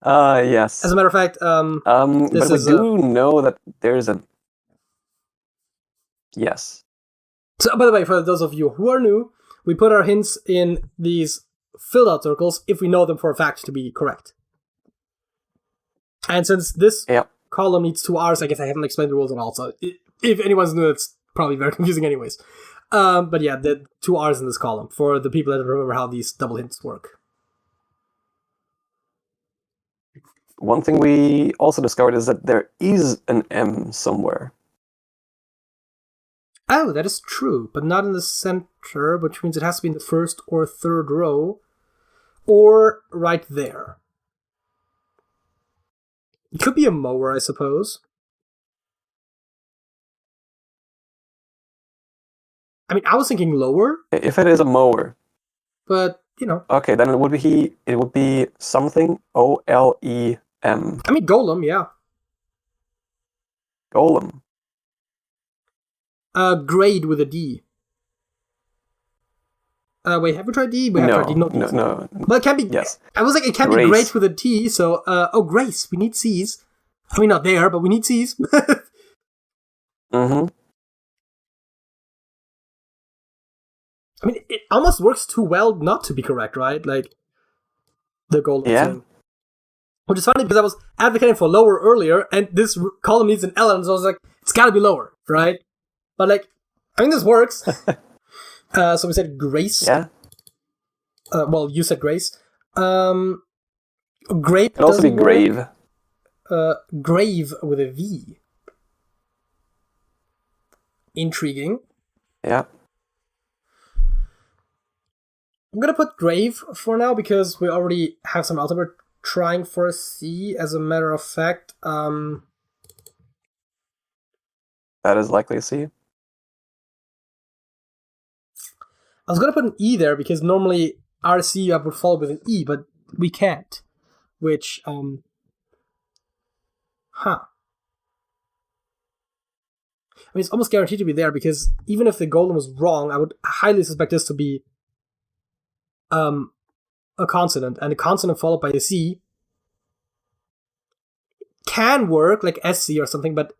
Yes. As a matter of fact, but we do know that there's a... Yes. So, by the way, for those of you who are new, we put our hints in these filled out circles if we know them for a fact to be correct. And since this column needs 2 R's, I guess I haven't explained the rules at all. So if anyone's new, it's probably very confusing anyways. But yeah, the 2 R's in this column for the people that remember how these double hints work. One thing we also discovered is that there is an M somewhere. Oh, that is true, but not in the center, which means it has to be in the first or third row, or right there. It could be a mower, I suppose. I mean, I was thinking lower. If it is a mower. But, you know. Okay, then it would be something OLEM. I mean, golem, yeah. Golem. Grade with a D. Wait, have we tried D? We have tried D. No. But it can't be... Yes. I was like, it can't be great with a T, so... Grace. We need C's. I mean, not there, but we need C's. Mm-hmm. I mean, it almost works too well not to be correct, right? Like, the golem thing. Which is funny because I was advocating for lower earlier, and this column needs an L, and so I was like, it's gotta be lower, right? But like, I mean, this works. So we said Grace. Yeah. Well, you said Grace. Grape. Could also be grave. Grave with a V. Intriguing. Yeah. I'm gonna put grave for now because we already have some algebra trying for a C. As a matter of fact, that is likely a C. I was gonna put an E there because normally RC would follow with an E, but we can't. Which, I mean, it's almost guaranteed to be there because even if the golem was wrong, I would highly suspect this to be a consonant, and a consonant followed by a C can work like SC or something, but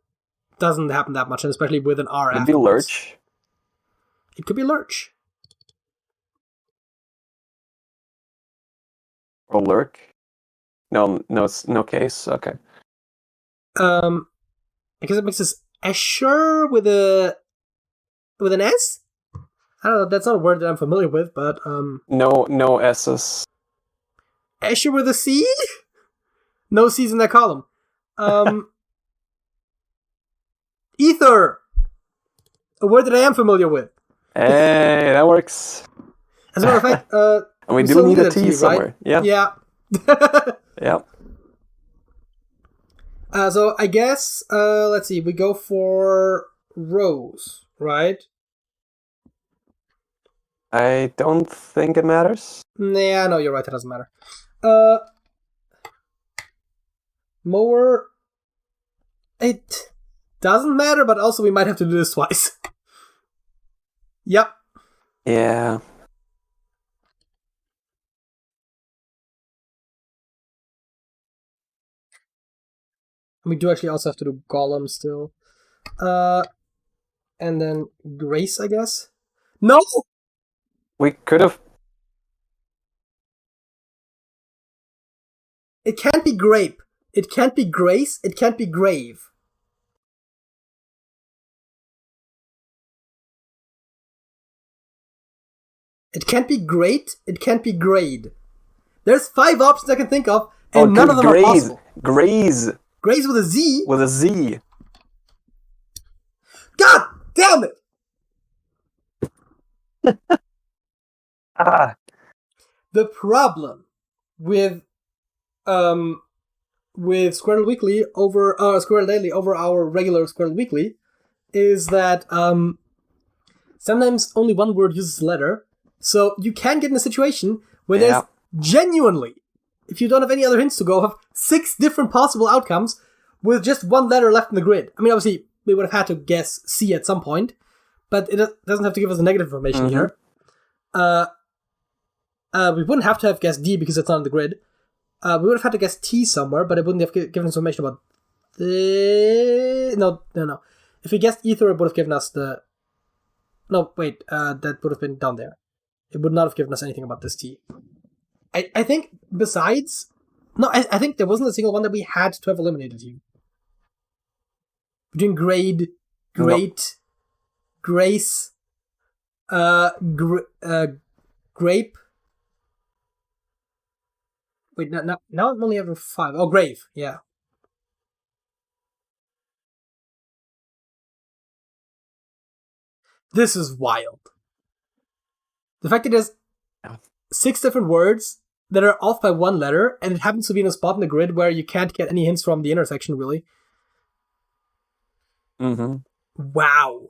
doesn't happen that much, and especially with an R. Could be lurch. It could be lurch. Or lurk. No, it's no case. Okay. I guess it makes this Escher with an S. I don't know. That's not a word that I'm familiar with, but No S's. Escher with a C. No C's in that column. Ether. A word that I am familiar with. Hey, that works. As a matter of fact, and we do need a T somewhere. Right? Yeah. Yeah. So I guess let's see. We go for rows, right? I don't think it matters. Nah, no, you're right. It doesn't matter. Mower. It doesn't matter, but also we might have to do this twice. Yep. Yeah. We do actually also have to do golem still. And then Grace, I guess. No! We could have... It can't be grape. It can't be Grace. It can't be grave. It can't be great. It can't be grade. There's 5 options I can think of, and none of them are possible. Graze. Graze with a Z? With a Z. God damn it! The problem with Squirrel Weekly over Squirrel Daily over our regular Squirrel Weekly is that sometimes only one word uses a letter, so you can get in a situation where there's genuinely, if you don't have any other hints to go, have 6 different possible outcomes with just one letter left in the grid. I mean, obviously, we would have had to guess C at some point, but it doesn't have to give us a negative information here. We wouldn't have to have guessed D because it's not on the grid. we would have had to guess T somewhere, but it wouldn't have given us information about the... No. If we guessed ether, it would have given us the... No, wait, that would have been down there. It would not have given us anything about this T. I think besides... No, I think there wasn't a single one that we had to have eliminated here. Between grade, great, grace, grape. Wait, now I'm only having 5. Oh, grave, yeah. This is wild. The fact that there's 6 different words that are off by 1 letter, and it happens to be in a spot in the grid where you can't get any hints from the intersection, really. Mm-hmm. Wow.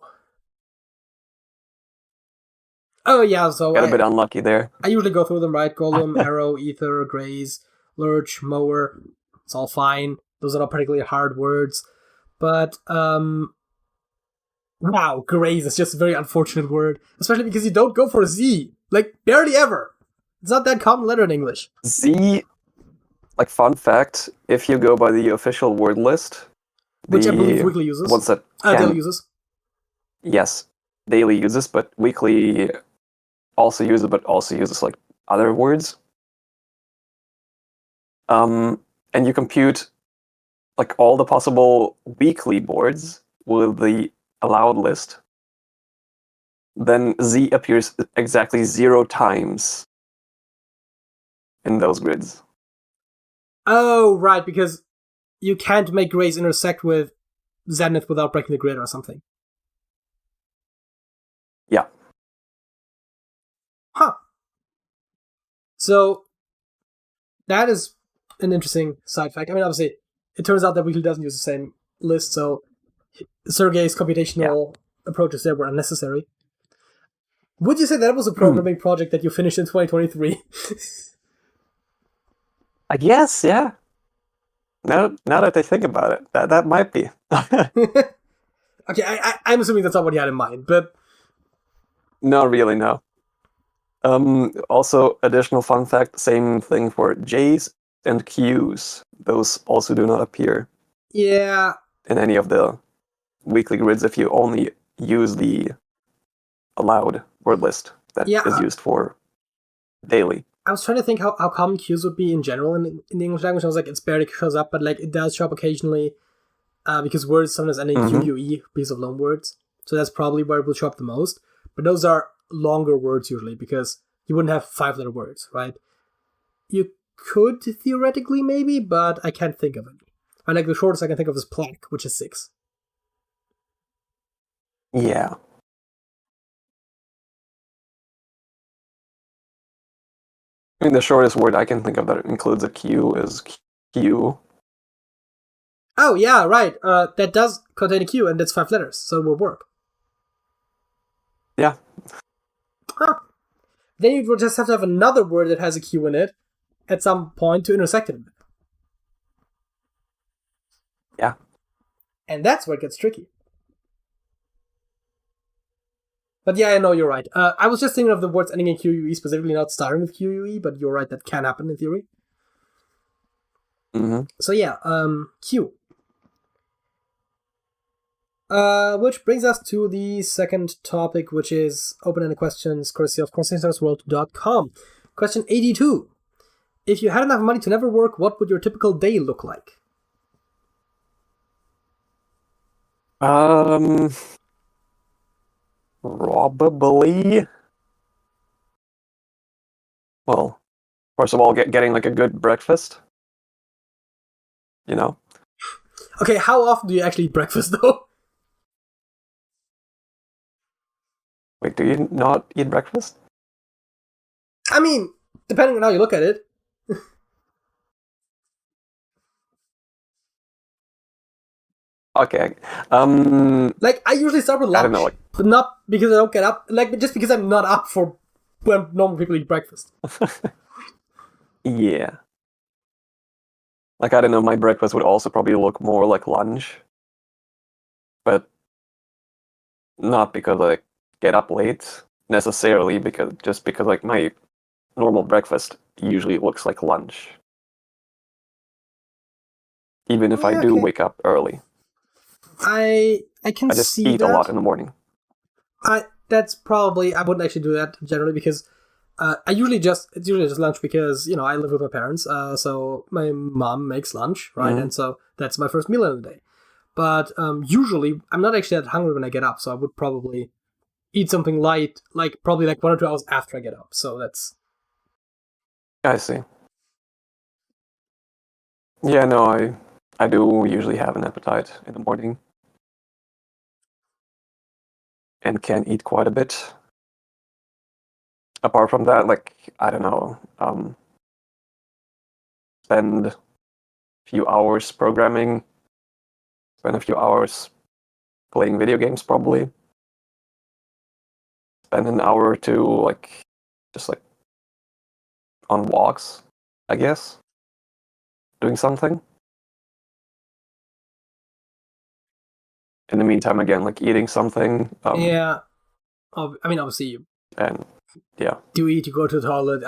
Oh, yeah, so... Got a bit unlucky there. I usually go through them, right? Golem, arrow, ether, graze, lurch, mower. It's all fine. Those are not particularly hard words. But, wow, graze is just a very unfortunate word. Especially because you don't go for a Z. Like, barely ever. It's not that common letter in English. Z, like, fun fact, if you go by the official word list... Which I believe Weekly uses. Ones that Daily uses. Yes, Daily uses, but Weekly also uses, like, other words. And you compute, like, all the possible weekly boards with the allowed list. Then Z appears exactly 0 times in those grids. Oh, right, because you can't make grays intersect with zenith without breaking the grid or something. Yeah. Huh. So, that is an interesting side fact. I mean, obviously, it turns out that Weekly doesn't use the same list, so Sergej's computational approaches there were unnecessary. Would you say that was a programming project that you finished in 2023? I guess, yeah. Now that I think about it, that might be. Okay, I'm assuming that's not what you had in mind, but... No, really, no. Also, additional fun fact, same thing for J's and Q's. Those also do not appear. Yeah. In any of the weekly grids if you only use the allowed word list that is used for daily. I was trying to think how common Q's would be in general in the English language. I was like, it's barely shows up, but like it does show up occasionally because words sometimes end in QUE because of loan words. So that's probably where it will show up the most. But those are longer words usually because you wouldn't have 5-letter words, right? You could theoretically maybe, but I can't think of any. I like the shortest I can think of is plaque, which is 6. Yeah. I mean, the shortest word I can think of that includes a Q is Q. Oh, yeah, right. That does contain a Q, and it's 5 letters, so it will work. Yeah. Huh. Then you would just have to have another word that has a Q in it at some point to intersect it with. Yeah. And that's where it gets tricky. But yeah, I know you're right. I was just thinking of the words ending in QUE, specifically not starting with QUE, but you're right, that can happen in theory. Mm-hmm. So yeah, Q. Which brings us to the second topic, which is open-ended questions, courtesy of constantworld.com. Question 82. If you had enough money to never work, what would your typical day look like? Probably. Well, first of all, getting like a good breakfast. You know? Okay, how often do you actually eat breakfast, though? Wait, do you not eat breakfast? I mean, depending on how you look at it. Okay. Like, I usually start with lunch. I don't know, like... But not because I don't get up. Like, just because I'm not up for when normal people eat breakfast. Yeah. Like, I don't know, my breakfast would also probably look more like lunch. But not because I get up late, necessarily, because like, my normal breakfast usually looks like lunch. even if I do wake up early. I can I just see eat that. a lot in the morning. That's probably, I wouldn't actually do that generally because it's usually just lunch because, I live with my parents, so my mom makes lunch, right? And so that's my first meal of the day. But usually I'm not actually that hungry when I get up, so I would probably eat something light, probably 1 or 2 hours after I get up. So that's... I see. Yeah, no, I do usually have an appetite in the morning. And can eat quite a bit. Apart from that, I don't know, spend a few hours programming, spend a few hours playing video games probably, spend an hour or two just on walks, I guess, doing something. In the meantime, again, eating something. Yeah. I mean, obviously, you and yeah, do eat, you go to the toilet.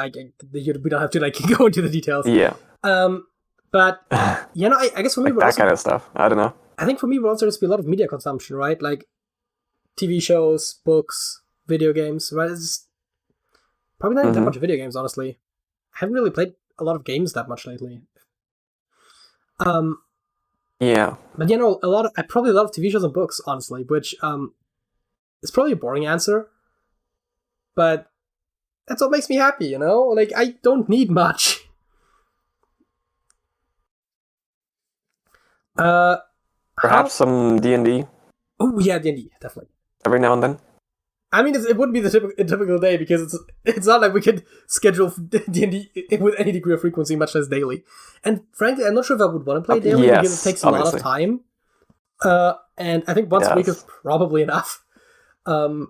We don't have to go into the details. Yeah. But I guess for me, that kind of stuff. I don't know. I think for me, it will also just be a lot of media consumption, right? Like TV shows, books, video games, right? It's probably not that much video games, honestly. I haven't really played a lot of games that much lately. Yeah. But probably a lot of TV shows and books, honestly, which is probably a boring answer. But that's what makes me happy, I don't need much. Perhaps some D&D. Oh yeah, D&D, definitely. Every now and then. I mean, it wouldn't be the typical day because it's not like we could schedule D&D with any degree of frequency, much less daily. And frankly, I'm not sure if I would want to play daily because it takes a lot of time. And I think once a week is probably enough. I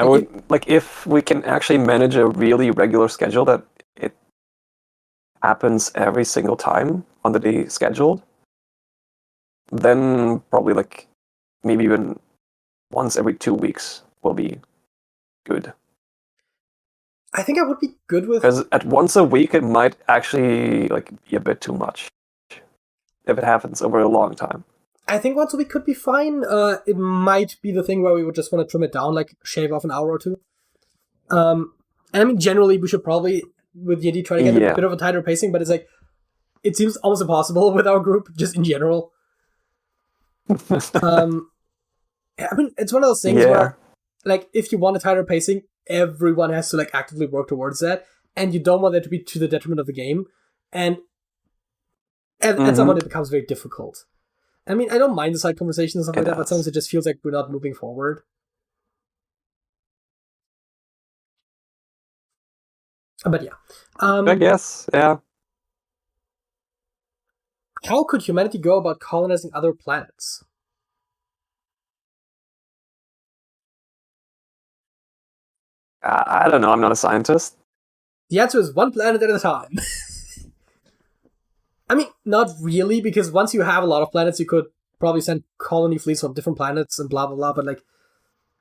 would if we can actually manage a really regular schedule that it happens every single time on the day scheduled, then probably maybe even once every 2 weeks will be good. I think I would be good with... Because at once a week, it might actually be a bit too much if it happens over a long time. I think once a week could be fine. It might be the thing where we would just want to trim it down, shave off an hour or two. And I mean, generally, we should probably, with D&D, try to get a bit of a tighter pacing, but it's it seems almost impossible with our group, just in general. I mean, it's one of those things where, if you want a tighter pacing, everyone has to actively work towards that, and you don't want that to be to the detriment of the game, and at some point it becomes very difficult. I mean, I don't mind the side conversations and stuff like that, but sometimes it just feels like we're not moving forward. But yeah. I guess, yeah. How could humanity go about colonizing other planets? I don't know, I'm not a scientist. The answer is one planet at a time. I mean, not really, because once you have a lot of planets, you could probably send colony fleets from different planets and blah, blah, blah, but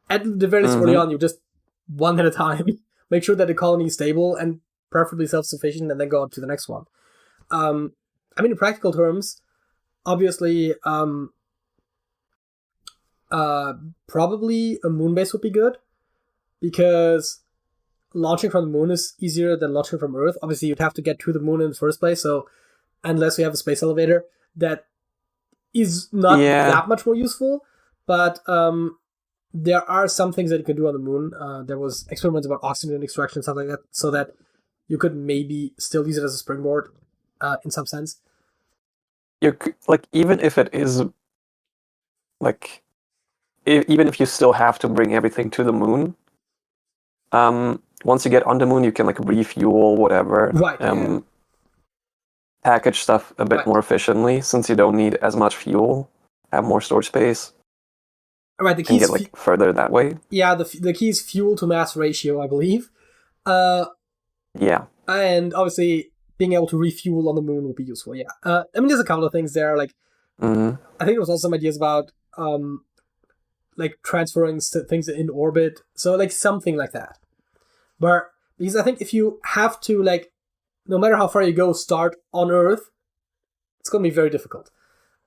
at the very least early on, you just one at a time, make sure that the colony is stable and preferably self-sufficient, and then go on to the next one. I mean, in practical terms, obviously, probably a moon base would be good, because launching from the moon is easier than launching from Earth. Obviously, you'd have to get to the moon in the first place, so unless we have a space elevator, that is not that much more useful. But there are some things that you can do on the moon. There was experiments about oxygen extraction and stuff like that, so that you could maybe still use it as a springboard in some sense. You even if it is even if you still have to bring everything to the moon, once you get on the moon, you can refuel whatever. Right. Package stuff a bit more efficiently, since you don't need as much fuel, have more storage space. Right, the key is get further that way. Yeah, the key is fuel to mass ratio, I believe. Yeah. And obviously, being able to refuel on the moon would be useful. Yeah. I mean, there's a couple of things there. I think there was also some ideas about transferring things in orbit. So something like that. Because I think if you have to no matter how far you go, start on Earth, it's going to be very difficult.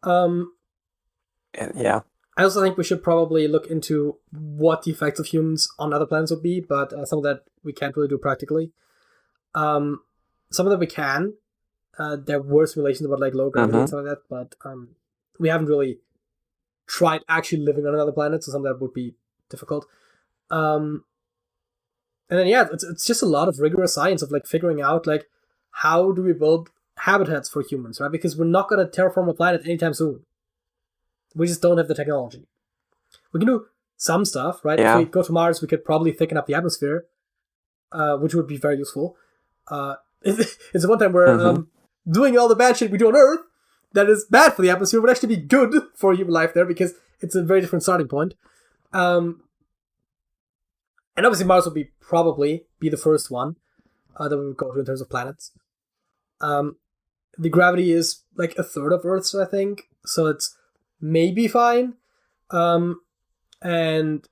Yeah. I also think we should probably look into what the effects of humans on other planets would be, but some of that we can't really do practically. Some of that we can. There were simulations about like low gravity and stuff like that, but we haven't really tried actually living on another planet, so some of that would be difficult. And then it's just a lot of rigorous science of like figuring out like how do we build habitats for humans, right? Because we're not going to terraform a planet anytime soon. We just don't have the technology. We can do some stuff, right? Yeah. If we go to Mars, we could probably thicken up the atmosphere, which would be very useful. It's one time where doing all the bad shit we do on Earth that is bad for the atmosphere would actually be good for human life there because it's a very different starting point. And obviously Mars would probably be the first one that we would go to in terms of planets. The gravity is like a third of Earth's, I think, so it's maybe fine. And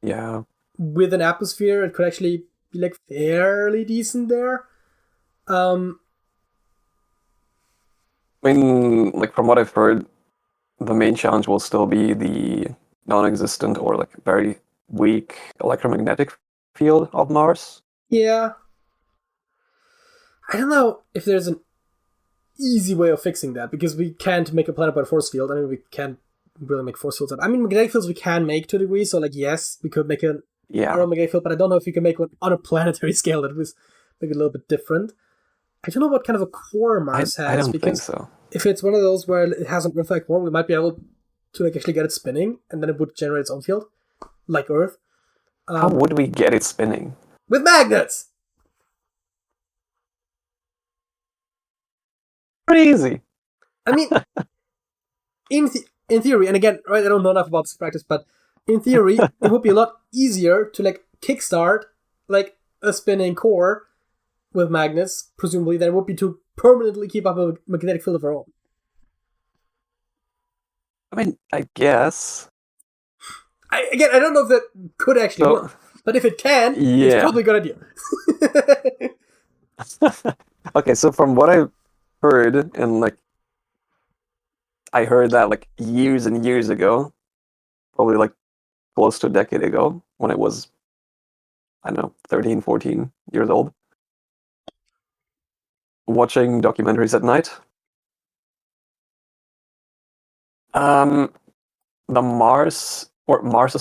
yeah, with an atmosphere, it could actually be like fairly decent there. I mean, like from what I've heard, the main challenge will still be the non-existent or like very weak electromagnetic field of Mars. Yeah. I don't know if there's an easy way of fixing that, because we can't make a planet by a force field. I mean, we can't really make force fields. I mean, magnetic fields we can make to a degree, so like, yes, we could make our own magnetic field, but I don't know if you can make one on a planetary scale that was maybe a little bit different. I don't know what kind of a core Mars has. I don't think so. If it's one of those where it has an Earth-like core, we might be able to like actually get it spinning, and then it would generate its own field, like Earth. How would we get it spinning? With magnets! Pretty easy. I mean, in theory, and again, right, I don't know enough about this practice, but in theory, it would be a lot easier to like kickstart like a spinning core with magnets, presumably, than it would be to permanently keep up a magnetic field of our own. I mean, I guess. I don't know if that could actually work, but if it can, it's probably a good idea. Okay, so from what I've heard, and like, I heard that like years and years ago, probably like close to a decade ago, when I was, I don't know, 13, 14 years old, watching documentaries at night. The Mars's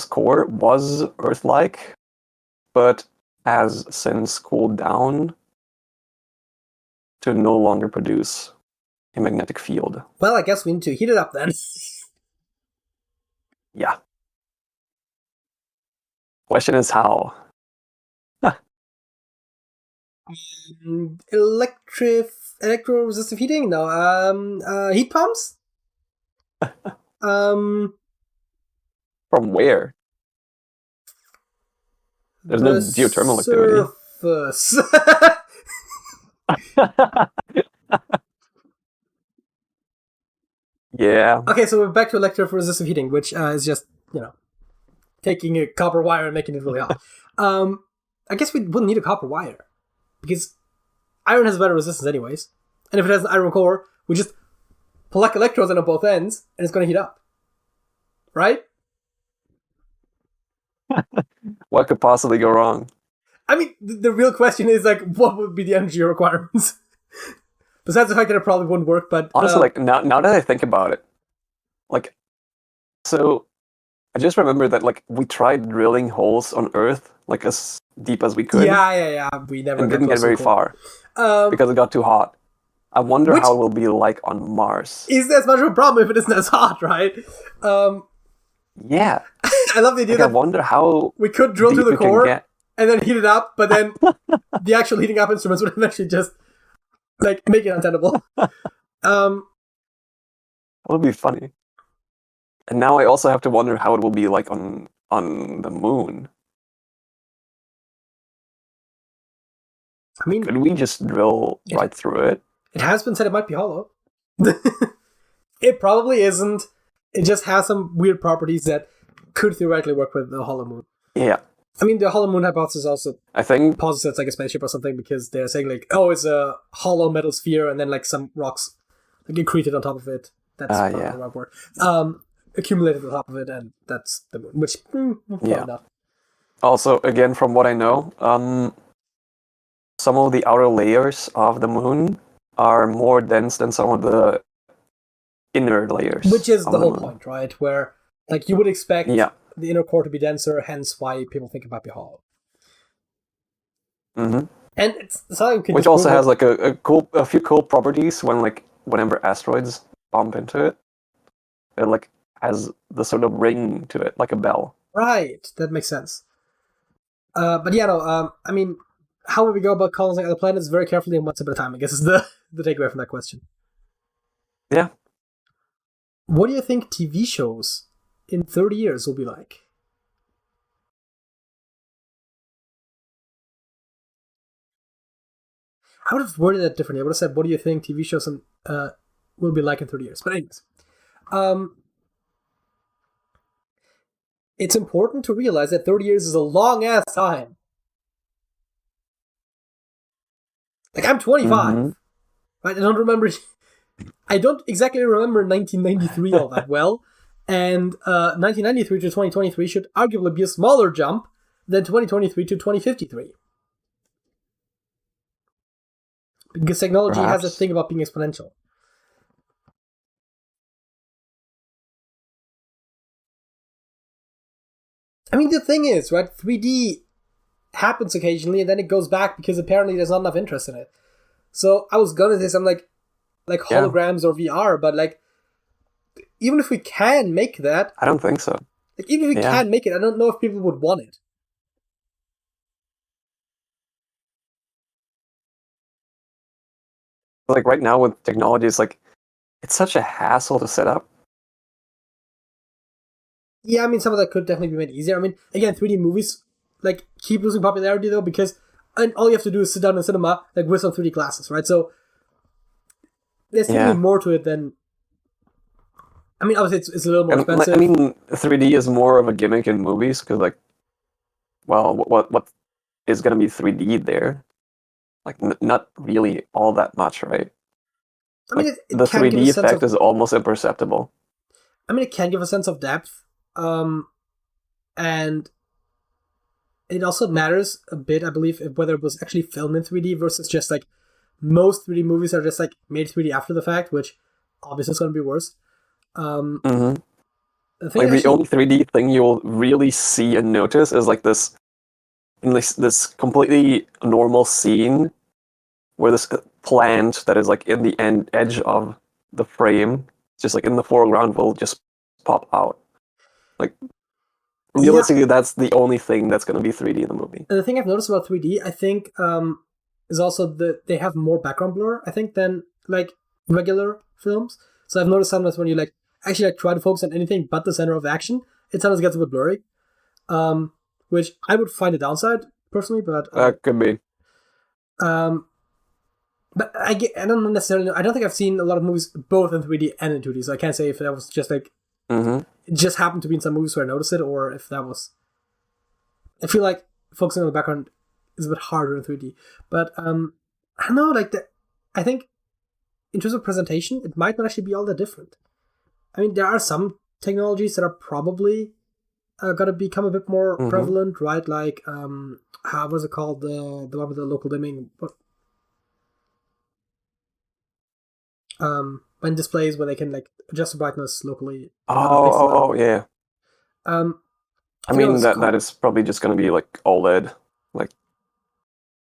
core was Earth-like, but has since cooled down to no longer produce a magnetic field. Well, I guess we need to heat it up then. Yeah. Question is how? Electro-resistive heating? No. Heat pumps? From where? There's no geothermal activity. Surface. Yeah. Okay, so we're back to electro-resistive heating, which is just, taking a copper wire and making it really hot. I guess we wouldn't need a copper wire, because iron has better resistance anyways. And if it has an iron core, we just pluck electrodes in on both ends, and it's going to heat up. Right? What could possibly go wrong? I mean, the real question is, like, what would be the energy requirements? Besides the fact that it probably wouldn't work, but... Honestly, like, now that I think about it, like, so I just remember that, like, we tried drilling holes on Earth, like, as deep as we could. Yeah. We never and didn't get very far. Because it got too hot. I wonder how it will be like on Mars. Is there as much of a problem if it isn't as hot, right? Yeah. I love the idea that I wonder how we could drill through the core and then heat it up, but then the actual heating up instruments would eventually just like make it untenable. That would be funny. And now I also have to wonder how it will be like on the moon. I mean, could we just drill right through it? It has been said it might be hollow. It probably isn't. It just has some weird properties that could theoretically work with the hollow moon. Yeah. I mean, the hollow moon hypothesis also I think posits it's like a spaceship or something, because they're saying like, oh, it's a hollow metal sphere, and then like some rocks like accreted on top of it. That's probably the wrong word. Accumulated on top of it, and that's the moon. Which probably not. Also, again, from what I know, some of the outer layers of the moon are more dense than some of the inner layers. Which is the whole point, right? Where like you would expect the inner core to be denser, hence why people think it might be hollow. Mm-hmm. And it's something which also has like a few cool properties whenever asteroids bump into it. It like has the sort of ring to it, like a bell. Right, that makes sense. But yeah, no. I mean, how would we go about colonizing other planets? Very carefully and one step at a time, I guess, is the takeaway from that question. Yeah. What do you think TV shows in 30 years will be like? I would have worded that differently. I would have said, what do you think TV shows will be like in 30 years? But anyways. It's important to realize that 30 years is a long-ass time. Like, I'm 25. Right? I don't exactly remember 1993 all that well. And 1993 to 2023 should arguably be a smaller jump than 2023 to 2053. Because technology has a thing about being exponential. I mean, the thing is, right, 3D happens occasionally and then it goes back because apparently there's not enough interest in it. So I was gonna say something like holograms or VR, but like, even if we can make that... I don't think so. Like, even if we can make it, I don't know if people would want it. Like right now with technology, it's such a hassle to set up. Yeah, I mean, some of that could definitely be made easier. I mean, again, 3D movies like keep losing popularity though, because all you have to do is sit down in cinema like with some 3D glasses, right? So there's definitely more to it than... I mean, obviously it's a little more expensive. I mean, 3D is more of a gimmick in movies because, like, well, what is going to be 3D there? Like, not really all that much, right? I mean, it the 3D effect is almost imperceptible. I mean, it can give a sense of depth, and it also matters a bit, I believe, whether it was actually filmed in 3D versus just like most 3D movies are just like made 3D after the fact, which obviously is going to be worse. The only 3D thing you'll really see and notice is like this completely normal scene where this plant that is like in the edge of the frame, just like in the foreground, will just pop out. Like, realistically, that's the only thing that's going to be 3D in the movie. And the thing I've noticed about 3D, I think, is also that they have more background blur, I think, than like regular films. So I've noticed sometimes when you like actually like try to focus on anything but the center of action, it sometimes gets a bit blurry. Which I would find a downside personally, but could be. But I don't necessarily know. I don't think I've seen a lot of movies both in 3D and in 2D, so I can't say if that was just like it just happened to be in some movies where I noticed it, or if that was... I feel like focusing on the background is a bit harder in 3D. But I don't know, like I think in terms of presentation, it might not actually be all that different. I mean, there are some technologies that are probably going to become a bit more prevalent, right? Like, how was it called? The one with the local dimming. When displays where they can like adjust the brightness locally. Yeah. I mean that is probably just going to be like OLED, like.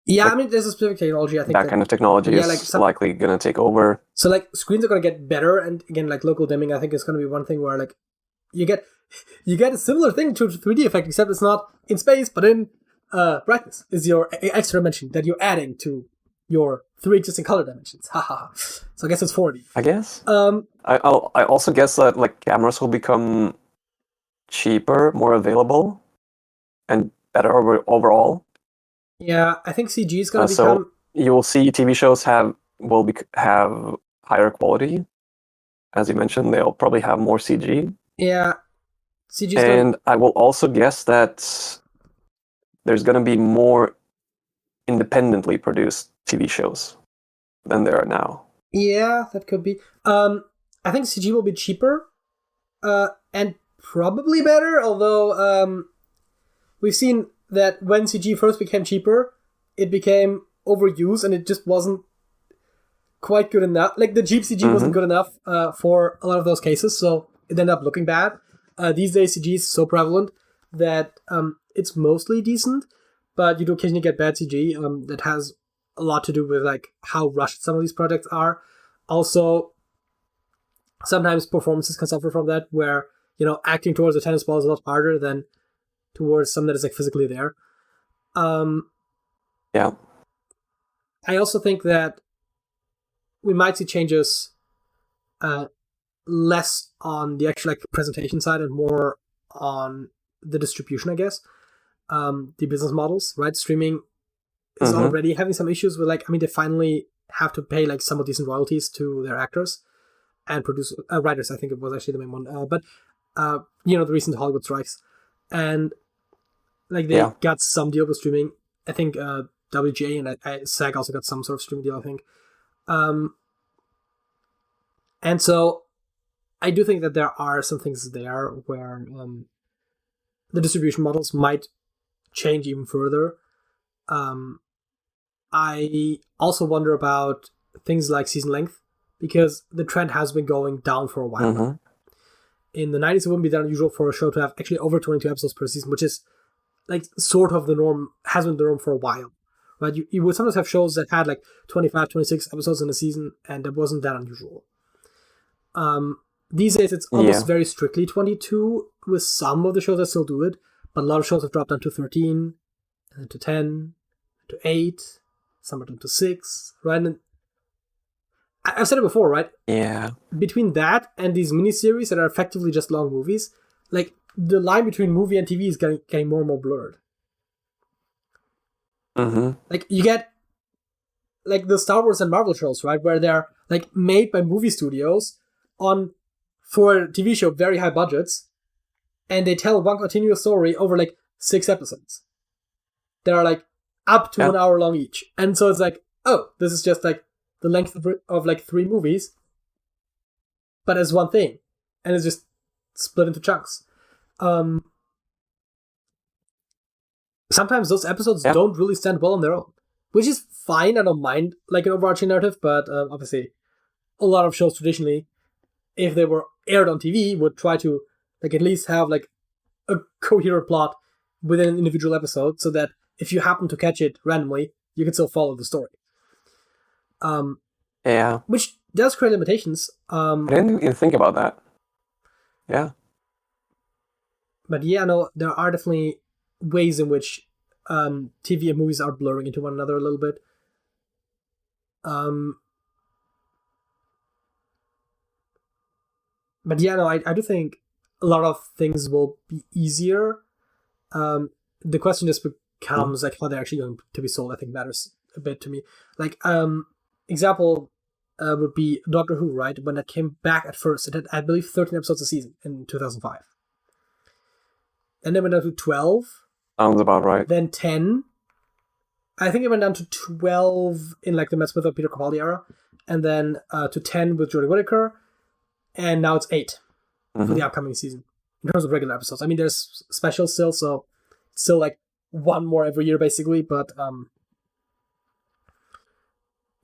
Yeah, like, I mean, there's a specific technology. I think that kind of technology is likely going to take over. So like screens are going to get better, and again, like local dimming, I think is going to be one thing where like you get a similar thing to a 3D effect, except it's not in space but in brightness. Is your extra dimension that you're adding to your 3 existing color dimensions. Haha. So I guess it's 4D. I guess. I also guess that like cameras will become cheaper, more available, and better overall. Yeah, I think CG is going to become... So you will see TV shows have higher quality. As you mentioned, they'll probably have more CG. Yeah, CG. And I will also guess that there's going to be more independently produced TV shows than there are now. Yeah, that could be. I think CG will be cheaper, and probably better. Although we've seen that when CG first became cheaper, it became overused, and it just wasn't quite good enough. Like the cheap CG wasn't good enough for a lot of those cases, so it ended up looking bad. These days, CG is so prevalent that it's mostly decent, but you do occasionally get bad CG that has a lot to do with like how rushed some of these projects are. Also, sometimes performances can suffer from that, where acting towards a tennis ball is a lot harder than towards something that is like physically there. Yeah. I also think that we might see changes less on the actual like presentation side and more on the distribution, I guess. The business models, right? Streaming is already having some issues with they finally have to pay like somewhat decent royalties to their actors and writers. I think it was actually the main one. But the recent Hollywood strikes, and like they got some deal with streaming. I think WGA and SAG also got some sort of streaming deal, I think. And so I do think that there are some things there where the distribution models might change even further. I also wonder about things like season length, because the trend has been going down for a while now. In the 90s, it wouldn't be that unusual for a show to have actually over 22 episodes per season, which is like sort of the norm, has been the norm for a while. Right? You would sometimes have shows that had like 25, 26 episodes in a season, and it wasn't that unusual. These days, it's almost very strictly 22, with some of the shows that still do it, but a lot of shows have dropped down to 13, and then to 10, to 8, some are down to 6, right? And I've said it before, right? Yeah. Between that and these miniseries that are effectively just long movies, like the line between movie and TV is getting more and more blurred. Like you get like the Star Wars and Marvel shows, right, where they're like made by movie studios for a TV show very high budgets, and they tell one continuous story over like 6 episodes. They are like up to an hour long each, and so it's like, oh, this is just like the length of like 3 movies, but as one thing, and it's just split into chunks. Sometimes those episodes don't really stand well on their own, which is fine. I don't mind like an overarching narrative, but obviously a lot of shows traditionally, if they were aired on TV, would try to like at least have like a coherent plot within an individual episode, so that if you happen to catch it randomly, you can still follow the story. Which does create limitations. I didn't even think about that. Yeah. But no, there are definitely ways in which TV and movies are blurring into one another a little bit. But I do think a lot of things will be easier. The question just becomes like how they're actually going to be sold. I think matters a bit to me. Like example would be Doctor Who, right? When it came back at first, it had, I believe, 13 episodes a season in 2005. And then went down to 12. Sounds about right. Then 10. I think it went down to 12 in like the Matt Smith or Peter Capaldi era. And then to 10 with Jodie Whittaker. And now it's 8 for the upcoming season in terms of regular episodes. I mean, there's specials still, so it's still like one more every year basically. But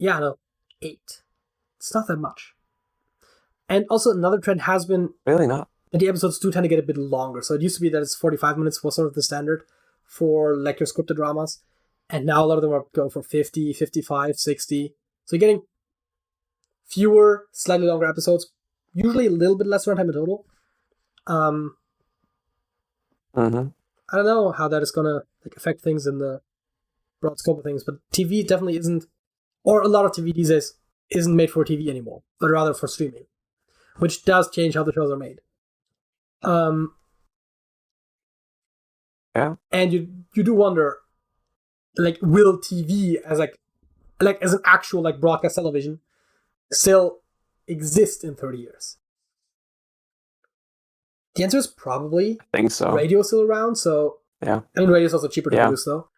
8. It's not that much. And also another trend has been really not. And the episodes do tend to get a bit longer. So it used to be that it's 45 minutes was sort of the standard for like your scripted dramas. And now a lot of them are going for 50, 55, 60. So you're getting fewer, slightly longer episodes. Usually a little bit less runtime in total. I don't know how that is going to like affect things in the broad scope of things. But TV definitely isn't, or a lot of TV these days isn't made for TV anymore, but rather for streaming. Which does change how the shows are made. And you do wonder, like, will TV as like as an actual like broadcast television still exist in 30 years? The answer is probably. I think so. Radio's still around, so Yeah. I mean, radio is also cheaper to produce, though.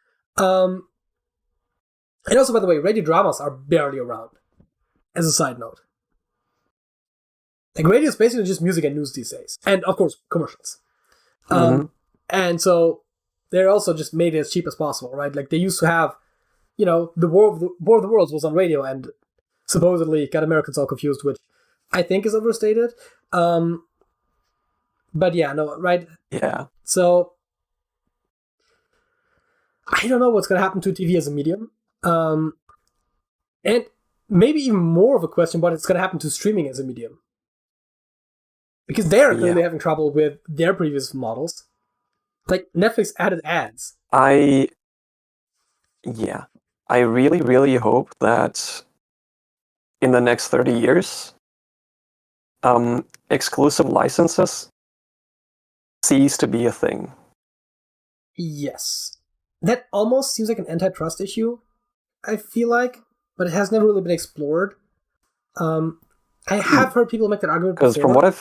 And also, by the way, radio dramas are barely around, as a side note. Like, radio is basically just music and news these days. And, of course, commercials. And so, they're also just made it as cheap as possible, right? Like, they used to have, the War of the Worlds was on radio and supposedly got Americans all confused, which I think is overstated. But yeah, no, right? Yeah. So, I don't know what's going to happen to TV as a medium. And maybe even more of a question, what is going to happen to streaming as a medium. Because they're clearly having trouble with their previous models. Like, Netflix added ads. I really, really hope that in the next 30 years, exclusive licenses cease to be a thing. Yes. That almost seems like an antitrust issue, I feel like, but it has never really been explored. I have heard people make that argument before. Because from what I've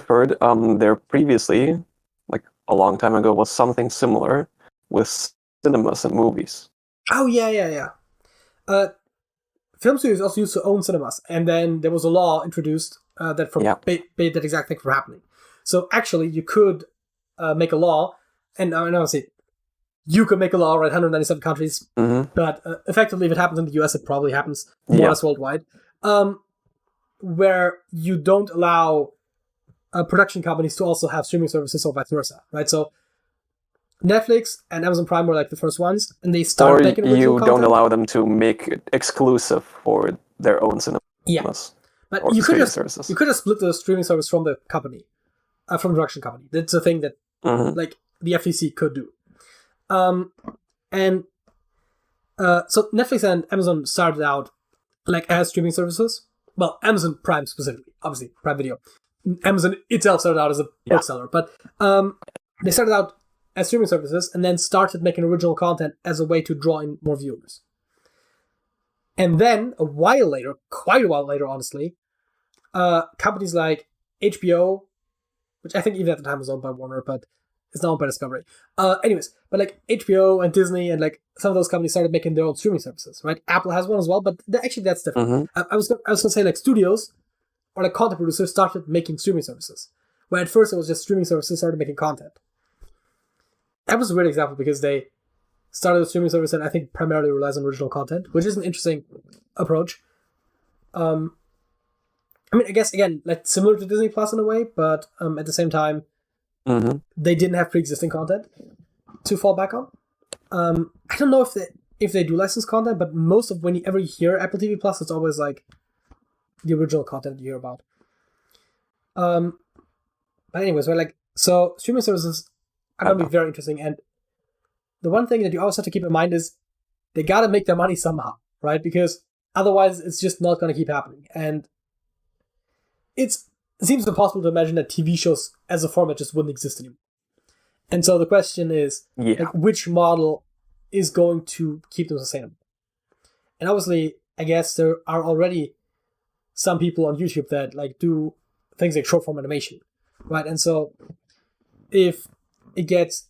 heard, there previously, like a long time ago, was something similar with cinemas and movies. Oh, yeah. Film studios also used to own cinemas, and then there was a law introduced that forbade that exact thing from happening. So actually, you could make a law, and obviously, you could make a law, right? 197 countries, but effectively, if it happens in the US, it probably happens more or less worldwide, where you don't allow production companies to also have streaming services or vice versa, right? So Netflix and Amazon Prime were like the first ones, and they started making original content. Don't allow them to make it exclusive for their own cinemas. Yeah, but you could have split the streaming service from the company, from the production company. That's a thing that like the FTC could do. So Netflix and Amazon started out like as streaming services. Well, Amazon Prime specifically, obviously Prime Video. Amazon itself started out as a bookseller, but they started out as streaming services and then started making original content as a way to draw in more viewers. And then quite a while later, honestly, companies like HBO, which I think even at the time was owned by Warner, but it's now owned by Discovery. But like HBO and Disney and like some of those companies started making their own streaming services, right? Apple has one as well, but actually that's different. I was gonna say like studios or like content producers started making streaming services, where at first it was just streaming services started making content. That was a weird example because they started a streaming service that I think primarily relies on original content, which is an interesting approach. I mean, I guess, again, like similar to Disney Plus in a way, but at the same time, they didn't have pre-existing content to fall back on. I don't know if they do license content, but most of when you ever hear Apple TV Plus, it's always like the original content you hear about. But anyways, so streaming services are going to be very interesting, and the one thing that you always have to keep in mind is they got to make their money somehow, right? Because otherwise, it's just not going to keep happening, and it seems impossible to imagine that TV shows as a format just wouldn't exist anymore. And so the question is, like, which model is going to keep them sustainable? And obviously, I guess there are already some people on YouTube that like do things like short form animation, right? And so if it gets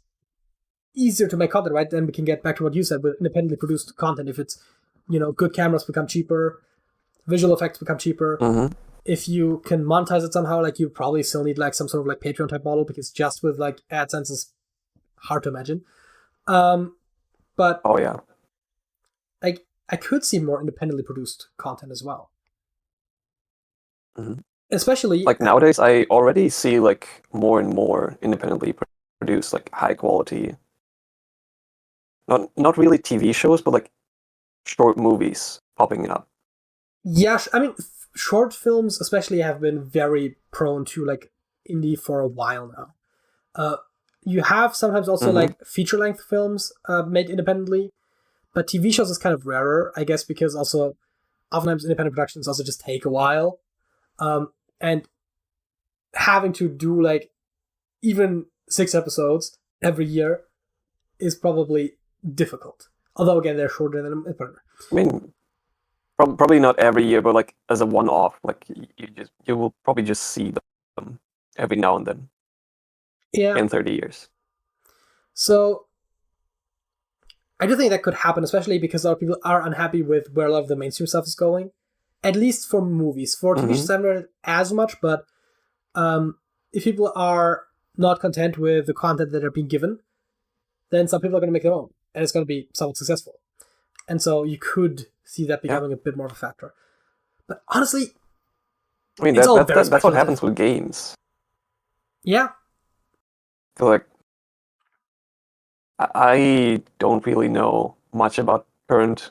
easier to make content, right, then we can get back to what you said with independently produced content. If it's, good cameras become cheaper, visual effects become cheaper. If you can monetize it somehow, like you probably still need like some sort of like Patreon type model, because just with like AdSense is hard to imagine. But like I could see more independently produced content as well. Especially like nowadays, I already see like more and more independently produced like high quality. Not really TV shows, but like short movies popping up. Yeah, I mean, short films especially have been very prone to like indie for a while now. You have sometimes also like feature-length films made independently, but TV shows is kind of rarer, I guess, because also oftentimes independent productions also just take a while. And having to do like even 6 episodes every year is probably difficult. Although again, they're shorter than whatever. I mean, probably not every year, but like as a one-off, like you will probably just see them every now and then. in 30 years. So I do think that could happen, especially because a lot of people are unhappy with where a lot of the mainstream stuff is going. At least for movies. For TV shows, I haven't read as much, but if people are not content with the content that they're being given, then some people are going to make their own, and it's going to be somewhat successful. And so you could see that becoming a bit more of a factor. But honestly, I mean, that's what happens with games. Yeah. Like, I don't really know much about current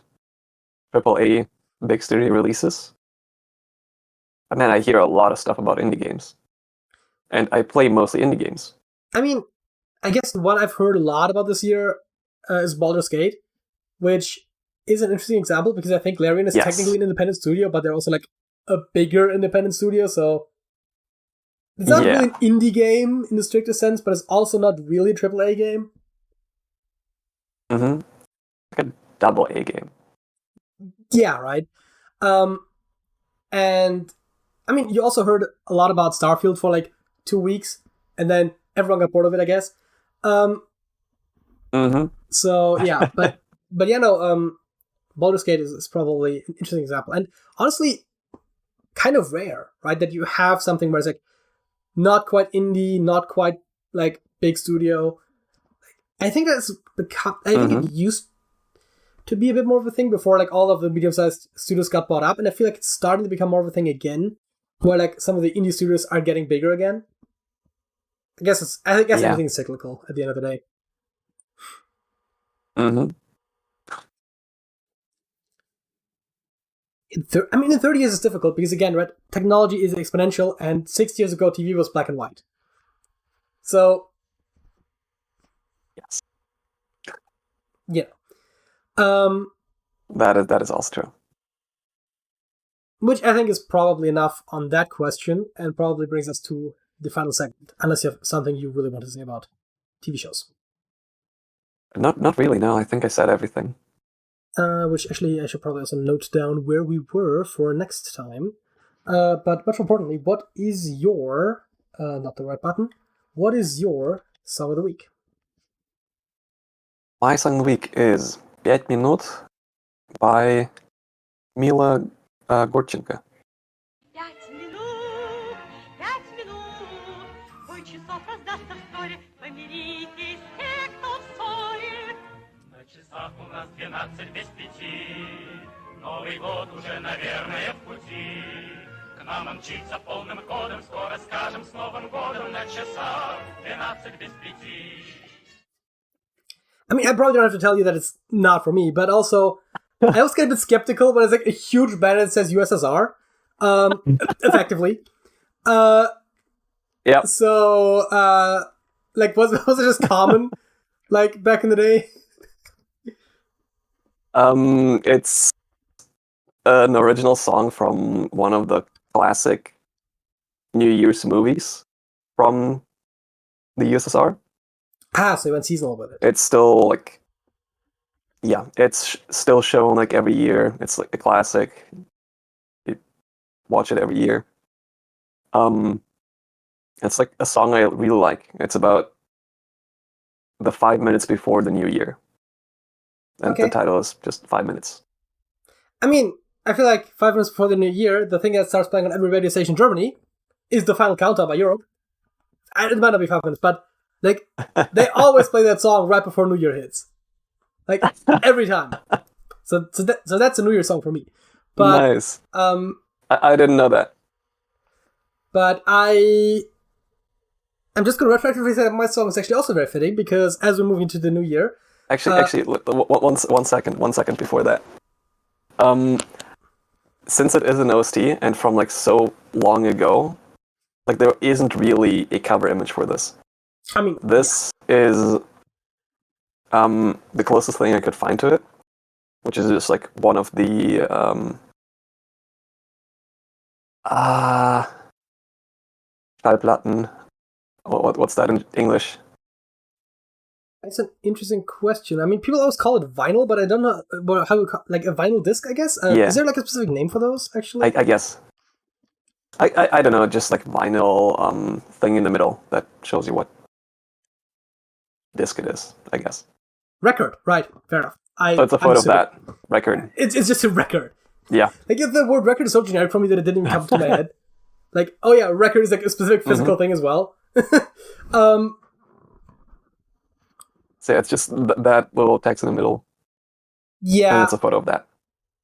AAA big studio releases. I mean, I hear a lot of stuff about indie games. And I play mostly indie games. I mean, I guess what I've heard a lot about this year is Baldur's Gate, which is an interesting example because I think Larian is technically an independent studio, but they're also like a bigger independent studio, so it's not really an indie game in the strictest sense, but it's also not really a AAA game. Mm-hmm. Like a double A game. Yeah, right. And I mean, you also heard a lot about Starfield for like 2 weeks, and then everyone got bored of it, I guess. So yeah, but Baldur's Gate is probably an interesting example, and honestly, kind of rare, right? That you have something where it's like not quite indie, not quite like big studio. I think that's become. I think it used to be a bit more of a thing before, like all of the medium-sized studios got bought up, and I feel like it's starting to become more of a thing again, where like some of the indie studios are getting bigger again. I guess everything's cyclical at the end of the day. Mm-hmm. In 30 years it's difficult because, again, right, technology is exponential, and 6 years ago TV was black and white. So, yes, yeah, that is also true. Which I think is probably enough on that question, and probably brings us to the final segment. Unless you have something you really want to say about TV shows. Not really. No, I think I said everything. Which actually I should probably also note down where we were for next time. But much more importantly, what is your not the right button? What is your song of the week? My song of the week is 5 Minut by Mila Gurchenko. 5 минут, бой часов раздастся вскоре, помиритесь те, кто в ссоре. На часах у нас 12 без 5, Новый год уже, наверное, в пути. К нам он мчится полным ходом, скоро скажем с Новым годом на часах 12 без 5. I mean, I probably don't have to tell you that it's not for me, but also, I always get a bit skeptical when it's like a huge banner that says USSR, effectively. Yeah. So, like, was it just common, like, back in the day? It's an original song from one of the classic New Year's movies from the USSR. Ah, so you went seasonal with it. It's still like, yeah, it's still shown like every year. It's like a classic. You watch it every year. It's like a song I really like. It's about the 5 minutes before the new year. And the title is just 5 minutes. I mean, I feel like 5 minutes before the new year, the thing that starts playing on every radio station in Germany is the Final Countdown by Europe. It might not be 5 minutes, but like they always play that song right before New Year hits. Like every time. So that's a New Year song for me. But, nice. I didn't know that. But I'm just going to retroactively say that my song is actually also very fitting because as we're moving to the new year... Actually, one second before that. Since it is an OST and from like so long ago, like there isn't really a cover image for this. I mean... This is the closest thing I could find to it, which is just like one of the... Schallplatten. What's that in English? That's an interesting question. I mean, people always call it vinyl, but I don't know how like a vinyl disc, I guess? Yeah. Is there like a specific name for those, actually? I guess. I don't know, just like vinyl thing in the middle that shows you what disc it is, I guess. Record, right? Fair enough. So it's a photo of that record. It's just a record. Yeah. Like if the word record is so generic for me that it didn't even come to my head. Like, oh yeah, record is like a specific physical thing as well. So it's just that little text in the middle. Yeah. And it's a photo of that.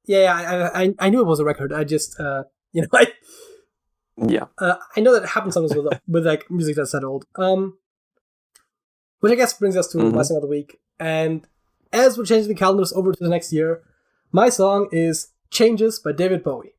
Yeah, I knew it was a record. I just, I know that it happens sometimes with like music that's that old. Which I guess brings us to my song of the week. And as we're changing the calendars over to the next year, my song is Changes by David Bowie.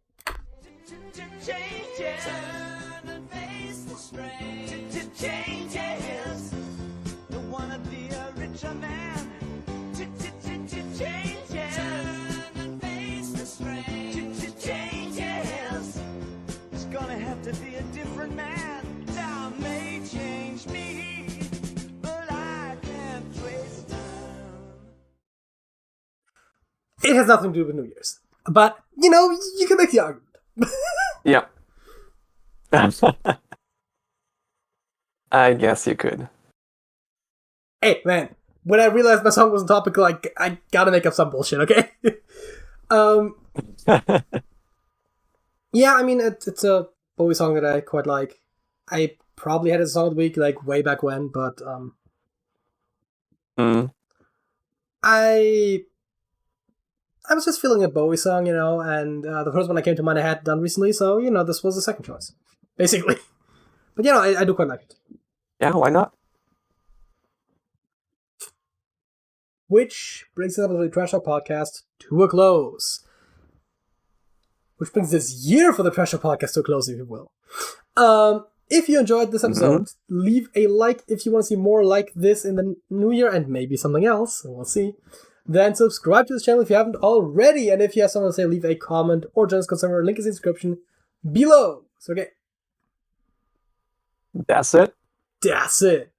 It has nothing to do with New Year's. But, you can make the argument. Yeah. I guess you could. Hey, man. When I realized my song wasn't topical, I gotta make up some bullshit, okay? Yeah, I mean, it's a Bowie song that I quite like. I probably had a song of the week, like, way back when, but, I was just feeling a Bowie song, and the first one that came to mind I had done recently, so, this was the second choice, basically. But, I do quite like it. Yeah, why not? Which brings us up to the Trash Talk podcast to a close. Which brings this year for the Trash Talk podcast to a close, if you will. If you enjoyed this episode, leave a like if you want to see more like this in the new year, and maybe something else, we'll see. Then subscribe to this channel if you haven't already, and if you have something to say, leave a comment or join us consumer. Link is in the description below. So, okay. That's it. That's it.